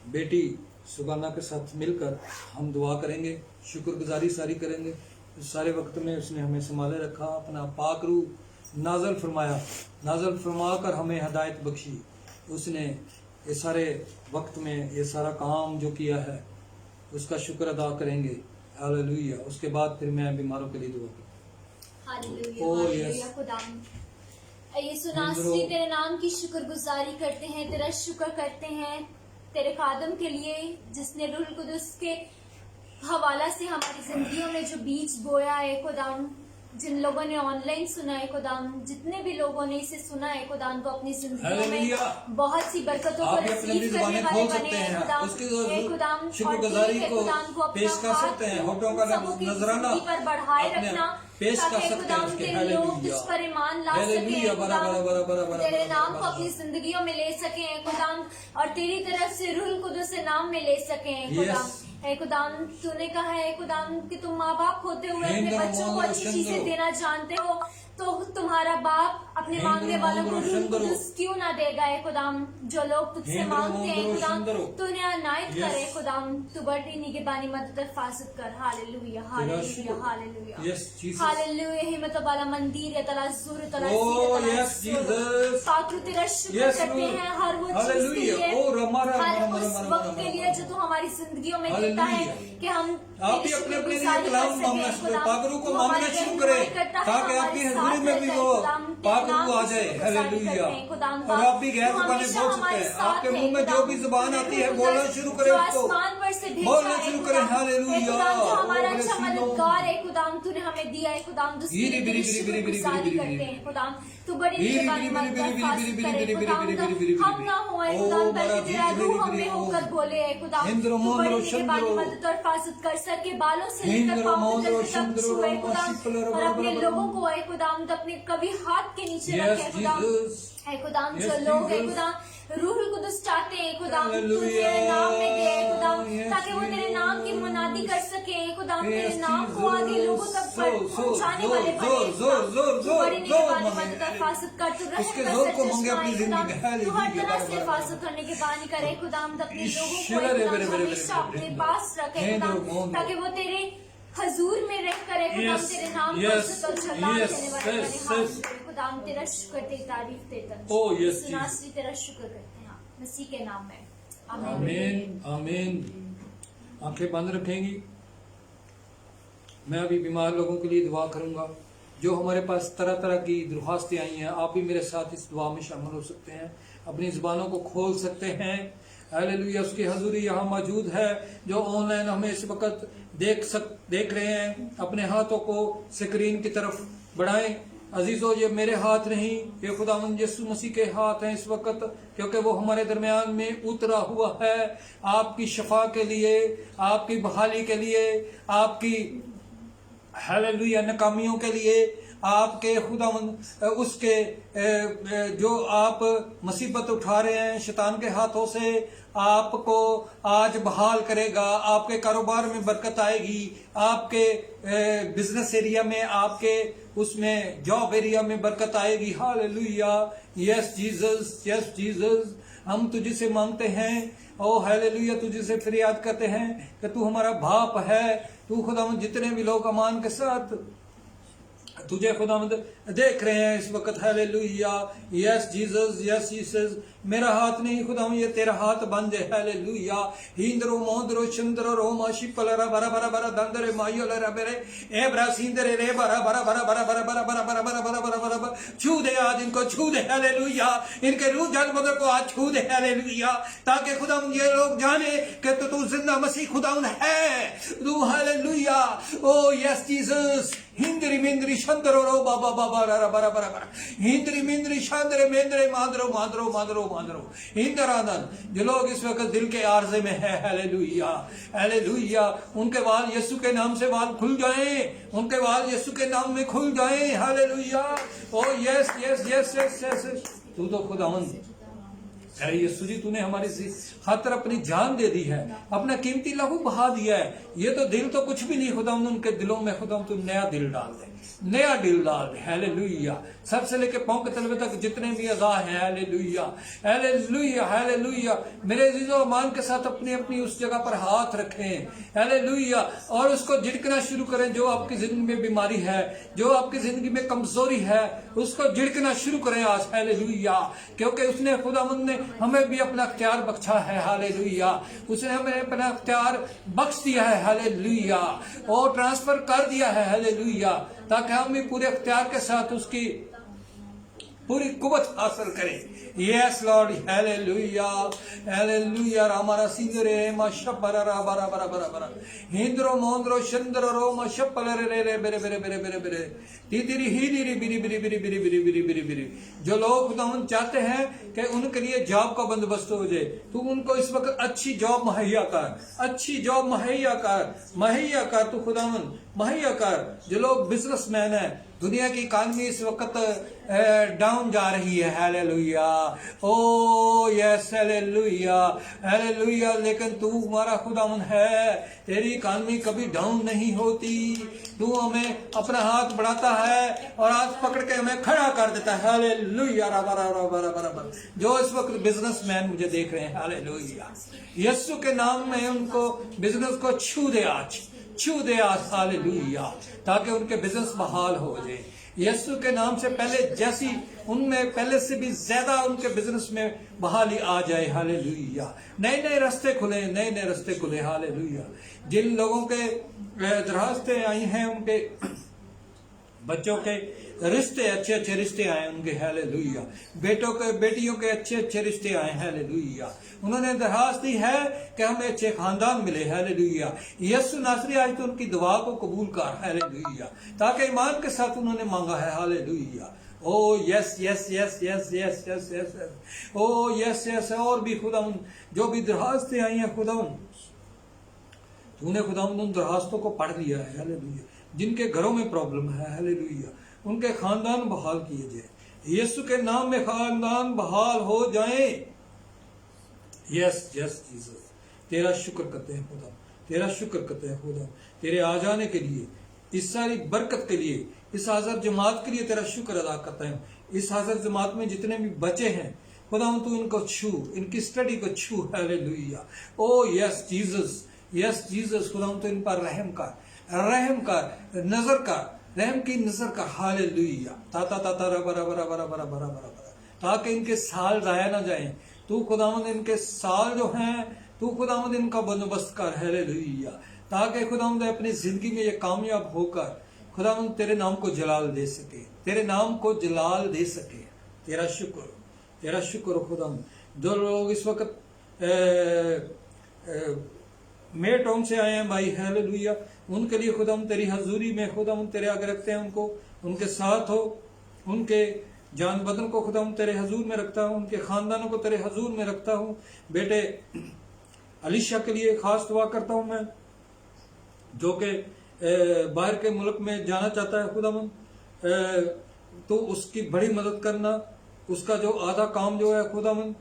बेटी सुगाना के साथ मिलकर हम दुआ करेंगे, शुक्रगुजारी सारी करेंगे। इस सारे वक्त में उसने हमें संभाले रखा, अपना पाक रूह नाज़िल फरमाया, नाज़िल फरमा कर हमें हदायत बख्शी। उसने ये सारे वक्त में ये सारा काम जो किया है उसका शुक्र अदा करेंगे। हालेलुया। उसके बाद फिर मैं बीमारों के लिए दुआ करूँ। Hallelujah Oh, hallelujah yes. खुदाम यीशु नासरी तेरे नाम की शुक्रगुजारी करते हैं, तेरा शुक्र करते हैं तेरे खादम के लिए जिसने रूह कुदस के हवाला से हमारी जिंदगियों में जो बीज बोया है खुदाम। जिन लोगों ने ऑनलाइन सुना है खुदाम, जितने भी लोगों ने इसे सुना है खुदाम को अपनी जिंदगियों हालेलुया। में बहुत सी बरकतों को आप भी अपनी रिसीव करने ज़ुबानें वाले खोल बने सकते हैं हैं, खुदाम। उसकी हे खुदाम, शुक्रगुजारी और को खुदाम को अपना पेश कर हाथ सकते हैं, होठों का सबों की नजराना जिंदगी पर बढ़ाए अपने रखना, पेश कर ताकि सकते हैं खुदाम उसके। के लोग हालेलुया। तुझ पर ईमान ला हालेलुया। सकें बरा बरा बरा बरा बरा तेरे बरा नाम को बरा अपनी बरा। जिंदगियों में ले सकें खुदाम, और तेरी तरफ से रूह कुदस से नाम में ले सकें खुदाम। Yes. है खुदाम, तूने कहा है खुदाम कि तुम माँ बाप होते हुए अपने हिंदू बच्चों को मोहम्मद अच्छी रशंदो। चीजें देना जानते हो, तो तुम्हारा बाप अपने हिंदू मांगने वालों को मोहम्मद रूह रशंदो। कुदस क्यों ना देगा है खुदाम। जो लोग तुझसे हिंदू मांगते हैं मोहम्मद खुदाम, रशंदो। तूने अनायत Yes. करे खुदाम। तू बड़ी निगहबानी मदद हिफाजत कर। हालेलुया हालेलुया शुक्र। Hallelujah Yes, Jesus. हालेलुया। हिम्मत वाला मंदिर या तला ज़ुर तला Oh, सीर तला yes, ज़ुर। Jesus. पाकरू तेरा शुक्र Yes, करते Lord. हैं हर वो चीज के Hallelujah. लिए, Oh, रमा, रमा, हर रमा, उस रमा, वक्त रमा, के रमा, लिए जो तू हमारी जिंदगियों में देता है Hallelujah. कि हम आप भी तेरी अपने अपने लिए शुक्रगुजारी कलाम कर मांगना सकें शुरू, खुदाम। पाकरू को तू मांगना हमारी शुरू रहनुमाई करें, करता है, ताकि हमारे आपकी साथ हजूरी में भी रहता है वो खुदाम। तेरे पाकरू नाम आ की जाए। शुक्रगुजारी हालेलुया। करते हैं खुदाम। और आप भी गैर तू ज़ुबानें हमेशा बोल सकते हमारे हैं, साथ आपके है मुंह में जो खुदाम। भी ज़ुबान तूने आती है रूह बोलना कुदस शुरू करें जो उसको, आसमान पर से भेजा बोलना है शुरू खुदाम। करें। हालेलुया। हे खुदाम, जो हमारा ओ, अच्छा रसीदों। मददगार है खुदाम, तूने हमें दिया है खुदाम, जिसकी बिरी, बिरी, तेरी बिरी, बिरी, बिरी, शुक्रगुजारी बिरी, करते बिरी। हैं खुदाम। तू बड़ी बिरी, निगहबानी बिरी, मदद बिरी, बिरी, हिफाजत बिरी, करे बिरी, खुदाम। बिरी, बिरी, बिरी, हम बिरी। ना होए ओ, खुदाम, बड़ा बल्कि तेरा बिरी, रूह बिरी, हमें बिरी, होकर ओ। बोले है खुदाम। हिंद्रो तू मोंद्रो बड़ी शंद्रो। निगहबानी मदद और हिफाजत कर, सर के बालों से लेकर हिंद्रो पांव मोंद्रो तक शंद्रो छुए रोमा खुदाम, शिपलर और बरा अपने बरा लोगों बरा। को है खुदाम तो अपने कभी हाथ के नीचे Yes, रखे खुदाम। Jesus. है खुदाम, Yes, जो लोग है Jesus. खुदाम रूह कुदस चाहते हैं खुदाम, तू Hallelujah. तेरे नाम में दे खुदाम, Yes, ताकि वो तेरे नाम की Jesus. मुनादी कर सके खुदाम। Yes, तेरे नाम को आगे Jesus. लोगों तक जोर, जोर, पहुंचाने जोर, वाले बने जोर, जोर, खुदाम। जोर, तू बड़ी जोर, निगहबानी जोर मदद और मांगे। हिफाजत कर। तू उसके रहम जोर कर, को सच मांगे अपनी चश्माए खुदाम। जिंदगी में। तू हर हालेलुया, तरह से बराबर। हिफाजत करने की बानी करे खुदाम। तो अपने लोगों को ईश्वर, है बरे, खुदाम बरे, बरे, हमेशा बरे, अपने बरे। पास रखे हेंद्रो, खुदाम, मोंद्रो। ताकि वो तेरे हजूर में रह करे खुदाम। Yes, तेरे नाम को yes, इज्जत और जलाल yes, देने वाले yes, बने। yes. हालेलुया खुदाम, तेरा शुक्र, तेरी तारीफ, तेरी तंजीम। Oh, yes, यीशु नासरी तेरा शुक्र करते हैं मसीह के नाम में, आमीन। आमीन आमीन। आंखें बंद रखेंगी। मैं अभी बीमार लोगों के लिए दुआ करूंगा। जो हमारे पास तरह तरह की दरख्वास्तें आई हैं, आप भी मेरे साथ इस दुआ में शामिल हो सकते हैं, अपनी ज़ुबानों को खोल सकते हैं। हालेलुया। उसकी हजूरी यहाँ मौजूद है। जो ऑनलाइन हमें इस वक्त देख रहे हैं, अपने हाथों को स्क्रीन की तरफ बढ़ाएं। अजीजों, ये मेरे हाथ नहीं, ये खुदावंद यीशु मसीह के हाथ हैं इस वक्त, क्योंकि वो हमारे दरमियान में उतरा हुआ है आपकी शफा के लिए, आपकी बहाली के लिए, आपकी हालेलुया नाकामियों के लिए, आपके खुदावंद उसके जो आप मुसीबत उठा रहे हैं शैतान के हाथों से, आपको आज बहाल करेगा। आपके कारोबार में बरकत आएगी, आपके बिजनेस एरिया में, आपके उसमें जॉब एरिया में बरकत आएगी। Hallelujah. Yes Jesus, yes Jesus. हम तुझसे मांगते हैं, ओ हालेलुया, तुझसे फरियाद करते हैं कि तू हमारा बाप है। तू खुदावंद जितने भी लोग अमान के साथ तुझे खुदावंद देख रहे हैं इस वक्त, hallelujah. Yes Jesus, yes Jesus. मेरा हाथ नहीं खुदावंद, ये तेरा हाथ बन जाए। हालेलुया। हिंद्रो मोंद्रो चंद्रो रोमा शिपलरा बरा बरा बरा दंदरे मायोलरा बेरे ए ब्रा सिंदरे रे बरा बरा बरा बरा बरा बरा बरा बरा बरा बरा बरा बरा बरा। छू दे आज इनको, छू दे। हालेलुया। इनके रूह जानवरों को आज छू दे। हालेलुया। ताकि खुदावंद ये लोग जाने कि तू जिंदा मसीह खुदावंद है। तू हालेलुया। Oh yes Jesus. हिंद्री मिंद्री शंदरो रो बाबा बाबा रा बरा बरा बरा। हिंद्री मिंद्री शांदरे मेंद्रे मांद्रो मांद्रो मांद्रो मादरो हिंदरानन, जो लोग इस वक्त दिल के आर्जे में है, हालेलुया हालेलुया, उनके बाल यीशु के नाम से बाल खुल जाएं, उनके बाल यीशु के नाम में खुल जाएं, hallelujah. Oh yes yes yes yes yes, तू तो खुदावंद अरे यीशु जी, तूने हमारी खातिर अपनी जान दे दी है, अपना कीमती लहू बहा दिया है। ये तो दिल तो कुछ भी नहीं, खुदावंद उनके दिलों में खुदावंद तू नया दिल डाल दे, नया दिल डाल दे, हालेलुया। सर से लेके पांव के तलवे तक जितने भी अज़ा हैं, हालेलुया हालेलुया हालेलुया। मेरे अजीजों, ईमान के साथ अपनी अपनी उस जगह पर हाथ रखें, हालेलुया, और उसको झिड़कना शुरू करें। जो आपकी जिंदगी में बीमारी है, जो आपकी जिंदगी में कमजोरी है, उसको झिड़कना शुरू करें आज, हालेलुया, क्योंकि उसने खुदावंद ने हमें भी अपना अख्तियार बख्शा है, हालेलुया। उसने हमें अपना अख्तियार बख्श दिया है, हालेलुया, और ट्रांसफर कर दिया है, हालेलुया, ताकि हम भी पूरे अख्तियार के साथ उसकी पूरी कुवत हासिल करें। Yes lord, hallelujah hallelujah. रामारा सिंदरे मा शपरा रा बरा बरा बरा बरा हिंद्रो मोंद्रो चंद्रो रो मा शपल रे रे बेरे बेरे बेरे बेरे बेरे तीतिरी ही री बिरी बिरी बिरी बिरी बिरी बिरी बिरी बिरी। जो लोग खुदावंद चाहते हैं कि उनके लिए जॉब का बंदोबस्त हो जाए, तू उनको इस वक्त अच्छी जॉब मुहैया कर, अच्छी जॉब मुहैया कर तू खुदावंद मुहैया कर। जो लोग बिजनेसमैन है, दुनिया की इकानमी इस वक्त डाउन जा रही है, hallelujah, oh yes hallelujah hallelujah, लेकिन तू हमारा खुदावंद है, तेरी इकानमी कभी डाउन नहीं होती। तू हमें अपना हाथ बढ़ाता है और हाथ पकड़ के हमें खड़ा कर देता है, हालेलुया। बराबर जो इस वक्त बिजनेसमैन मुझे देख रहे हैं, हालेलुया, यीशु के नाम में उनको बिजनेस को छू दे आज, हालेलुया, ताकि उनके बिजनेस बहाल हो जाए। यीशु के नाम से पहले जैसी उनमें पहले से भी ज्यादा उनके बिजनेस में बहाली आ जाए, हालेलुया। नए नए रास्ते खुले, हालेलुया। जिन लोगों के दरखास्तें आई हैं, उनके बच्चों के रिश्ते अच्छे रिश्ते आए उनके, हालेलुया। बेटों के बेटियों के अच्छे रिश्ते आए, हालेलुया। उन्होंने दरखास्त दी है कि हमें अच्छे खानदान मिले, हालेलुया। यीशु नासरी आज तो उनकी दुआ को कबूल कर, हालेलुया, ताकि ईमान के साथ उन्होंने मांगा है, hallelujah. Oh yes yes yes yes yes yes yes, ओ यस यस। और भी खुदावंद जो भी दरखास्तें आई हैं, खुदावंद तूने खुदावंद उन दरखास्तों को पढ़ लिया है, हालेलुया। जिनके घरों में प्रॉब्लम है, हालेलुया, उनके खानदान बहाल किए जाए, यीशु के नाम में खानदान बहाल हो जाए। यस यस जीसस, तेरा शुक्र करते हैं खुदा, तेरा शुक्र करते हैं खुदा, तेरे आ जाने के लिए, इस सारी बरकत के लिए, इस हाज़िर जमात के लिए तेरा शुक्र अदा करता है। इस हाज़िर जमात में जितने भी बचे हैं खुदा, तू इनको छू, इनकी स्टडी को छू, hallelujah. Oh yes Jesus, yes Jesus, खुदा तो इन पर रहम कर, नजर कर, रहम की नजर कर, हालेलुया। ताता ताता बरा बरा बरा बरा बरा बरा, ताकि इनके साल जाया ना जाए। तू खुदावंद इनके साल जो हैं, तू खुदावंद इनका बंदोबस्त कर, हालेलुया, ताकि खुदावंद अपनी जिंदगी में ये कामयाब होकर खुदावंद तेरे नाम को जलाल दे सके, तेरे नाम को जलाल दे सके। तेरा शुक्र खुदावंद। जो लोग इस वक्त मेटोंग से आए हैं भाई, हालेलुया, उनके लिए खुदावंद तेरी हजूरी में खुदावंद तेरे आगे रखते हैं, उनको उनके साथ हो, उनके जान बदन को खुदावंद तेरे हजूर में रखता हूँ, उनके खानदानों को तेरे हजूर में रखता हूँ। बेटे अलीशा के लिए खास दुआ करता हूँ मैं, जो कि बाहर के मुल्क में जाना चाहता है, खुदावंद तो उसकी बड़ी मदद करना। उसका जो आधा काम जो है खुदावंद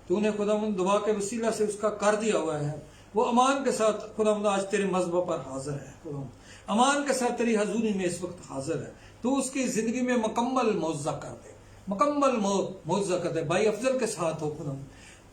तूने खुदावंद दुआ के वसीला से उसका कर दिया हुआ है। वो अमान के साथ खुदावंद आज तेरे मज़हब पर हाजिर है, खुदावंद अमान के साथ तेरी हजूरी में इस वक्त हाजिर है। तू उसकी जिंदगी में मुकम्मल मुआवजा कर दे, मुकम्मल मुआवजा कर दे। भाई अफजल के साथ हो खुदावंद,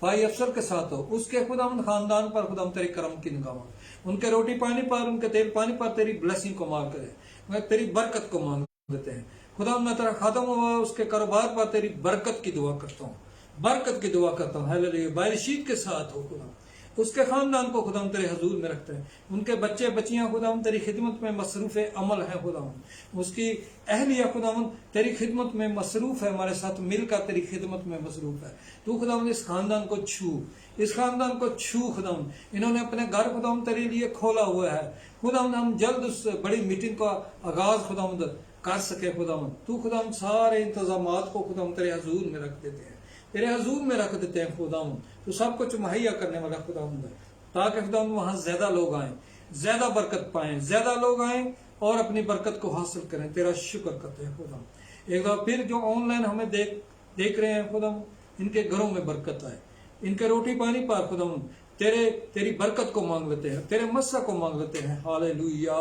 भाई अफसर के साथ हो, उसके खुदावंद खानदान पर खुदावंद तेरे करम की निगाह, उनके रोटी पानी पर, उनके तेल पानी पर तेरी ब्लेसिंग को मांग करे, मैं तेरी बरकत को मांग देते हैं खुदावंद। मैं तेरा खादम हुआ, उसके कारोबार पर तेरी बरकत की दुआ करता हूँ, बरकत की दुआ करता हूँ, हालेलुया। भाई रशीद के साथ हो खुदा, उसके खानदान को खुदावंद तेरे हजूर में रखते हैं, उनके बच्चे बच्चियां खुदावंद तेरी खिदमत में मसरूफ अमल है खुदावंद, उसकी अहलिया खुदावंद तेरी खिदमत में मसरूफ है, हमारे साथ मिलकर तेरी खिदमत में मसरूफ है। तू खुदावंद इस खानदान को छू, इस खानदान को छू खुदावंद। इन्होंने अपने घर खुदावंद तेरे लिए खोला हुआ है खुदावंद, हम जल्द उस बड़ी मीटिंग का आगाज खुदावंद कर सके खुदावंद। तू खुदावंद सारे इंतजामात को खुदावंद तेरे हजूर में रख देते हैं तेरे हजूर में रख देते हैं खुदावंद। तो सब कुछ मुहैया करने वाला खुदावंद है, ताकि खुदावंद वहां ज्यादा लोग आए, ज्यादा बरकत पाएं, ज्यादा लोग आए और अपनी बरकत को हासिल करें। तेरा शुक्र करते हैं खुदावंद। एक बार फिर जो ऑनलाइन हमें देख रहे हैं खुदावंद, इनके घरों में बरकत आए, इनके रोटी पानी पर खुदावंद तेरी बरकत को मांग लेते हैं, तेरे मस्सा को मांग लेते हैं। Hallelujah,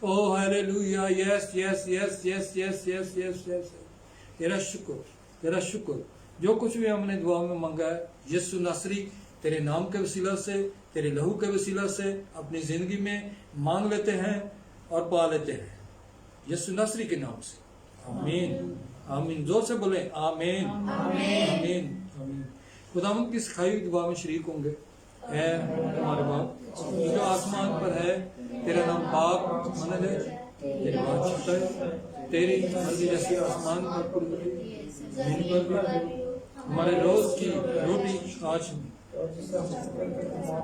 oh hallelujah, yes yes yes yes yes yes yes yes. तेरा शुक्र, तेरा शुक्र। जो कुछ भी हमने दुआ में मांगा है, यीशु नासरी तेरे नाम के वसीला से, तेरे लहू के वसीला से अपनी जिंदगी में मांग लेते हैं और पा लेते हैं, यीशु नासरी के नाम से। आमीन, आमीन। जोर से बोले आमीन, आमीन, आमीन। खुदावंद की सिखाई हुई दुआ में शरीक होंगे। है हमारे बाप जो आसमान पर है, तेरा नाम पाक माना जाए, तेरी बात है, तेरी मर्जी जैसी आसमान पर पूरी जमीन पर भी। हमारे रोज की रोटी आज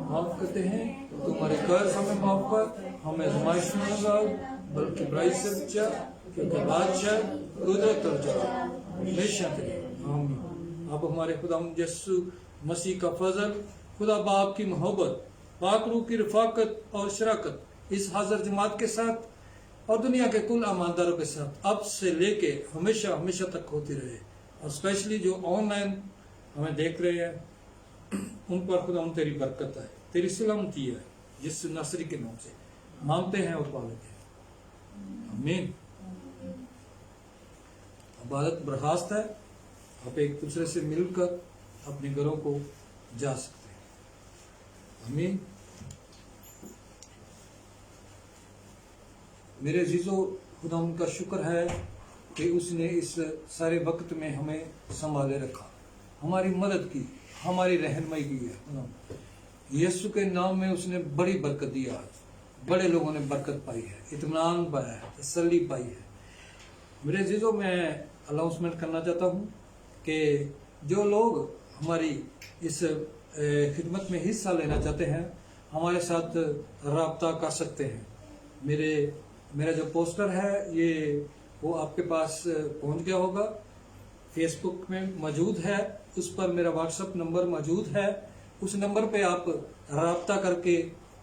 माफ करते हैं, तुम्हारे कर्ज हमें माफ कर, हमें आजमाइश में न डाल, बल्कि बुराई से बचा, क्योंकि बादशाह कुदरत और जलाल हमेशा तेरे। आमीन। अब हमारे खुदा यीशु मसीह का फजल, खुदा बाप की मोहब्बत, पाक रूह की रफाकत और शराकत इस हाजिर जमात के साथ और दुनिया के कुल ईमानदारों के साथ अब से लेके हमेशा हमेशा तक होती रहे। और स्पेशली जो ऑनलाइन हमें देख रहे हैं उन पर खुदा तेरी बरकत है, तेरी सलामती है, यीशु नासरी के नाम से मांगते हैं और पा लेते हैं। आमीन। इबादत बर्खास्त है, आप एक दूसरे से मिलकर अपने घरों को जा सकते हैं। आमीन। मेरे अजीजों, खुदा उनका शुक्र है कि उसने इस सारे वक्त में हमें संभाले रखा, हमारी मदद की, हमारी रहनुमाई की है। यीशु के नाम में उसने बड़ी बरकत दी। आज बड़े लोगों ने बरकत पाई है, इत्मीनान पाया है, तसल्ली पाई है। मेरे अजीजों, मैं अनाउंसमेंट करना चाहता हूँ कि जो लोग हमारी इस खिदमत में हिस्सा लेना चाहते हैं, हमारे साथ राब्ता कर सकते हैं। मेरा जो पोस्टर है ये वो आपके पास पहुंच गया होगा, फेसबुक में मौजूद है, उस पर मेरा व्हाट्सएप नंबर मौजूद है। उस नंबर पे आप राब्ता करके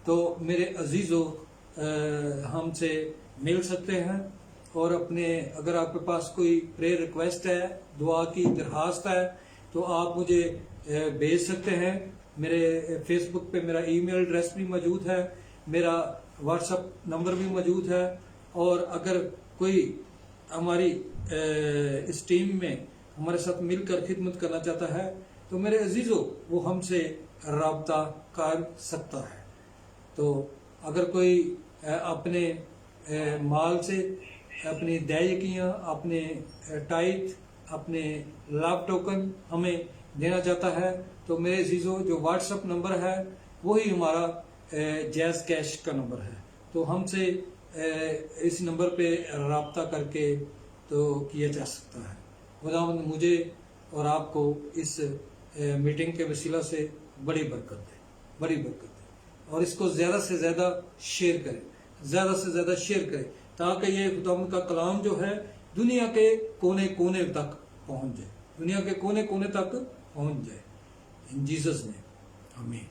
तो मेरे अजीज़ों हमसे मिल सकते हैं। और अपने अगर आपके पास कोई प्रेयर रिक्वेस्ट है, दुआ की दरखास्त है, तो आप मुझे भेज सकते हैं। मेरे फेसबुक पे मेरा ईमेल एड्रेस भी मौजूद है, मेरा व्हाट्सएप नंबर भी मौजूद है। और अगर कोई हमारी इस टीम में हमारे साथ मिलकर खिदमत करना चाहता है, तो मेरे अजीज़ों वो हमसे राब्ता कर सकता है। तो अगर कोई अपने माल से अपनी दायकियाँ, अपने टाइट, अपने लाभ टोकन हमें देना चाहता है, तो मेरे अजीज़ों जो व्हाट्सएप नंबर है वही हमारा जैज़ कैश का नंबर है। तो हमसे इस नंबर पे राब्ता करके तो किया जा सकता है। खुदावंद मुझे और आपको इस मीटिंग के वसीला से बड़ी बरकत दे, बड़ी बरकत दे। और इसको ज़्यादा से ज़्यादा शेयर करें, ज़्यादा से ज़्यादा शेयर करें, ताकि ये खुदावंद का कलाम जो है दुनिया के कोने कोने तक पहुंच जाए, दुनिया के कोने कोने तक पहुंच जाए। इन जीसस नेम, आमीन।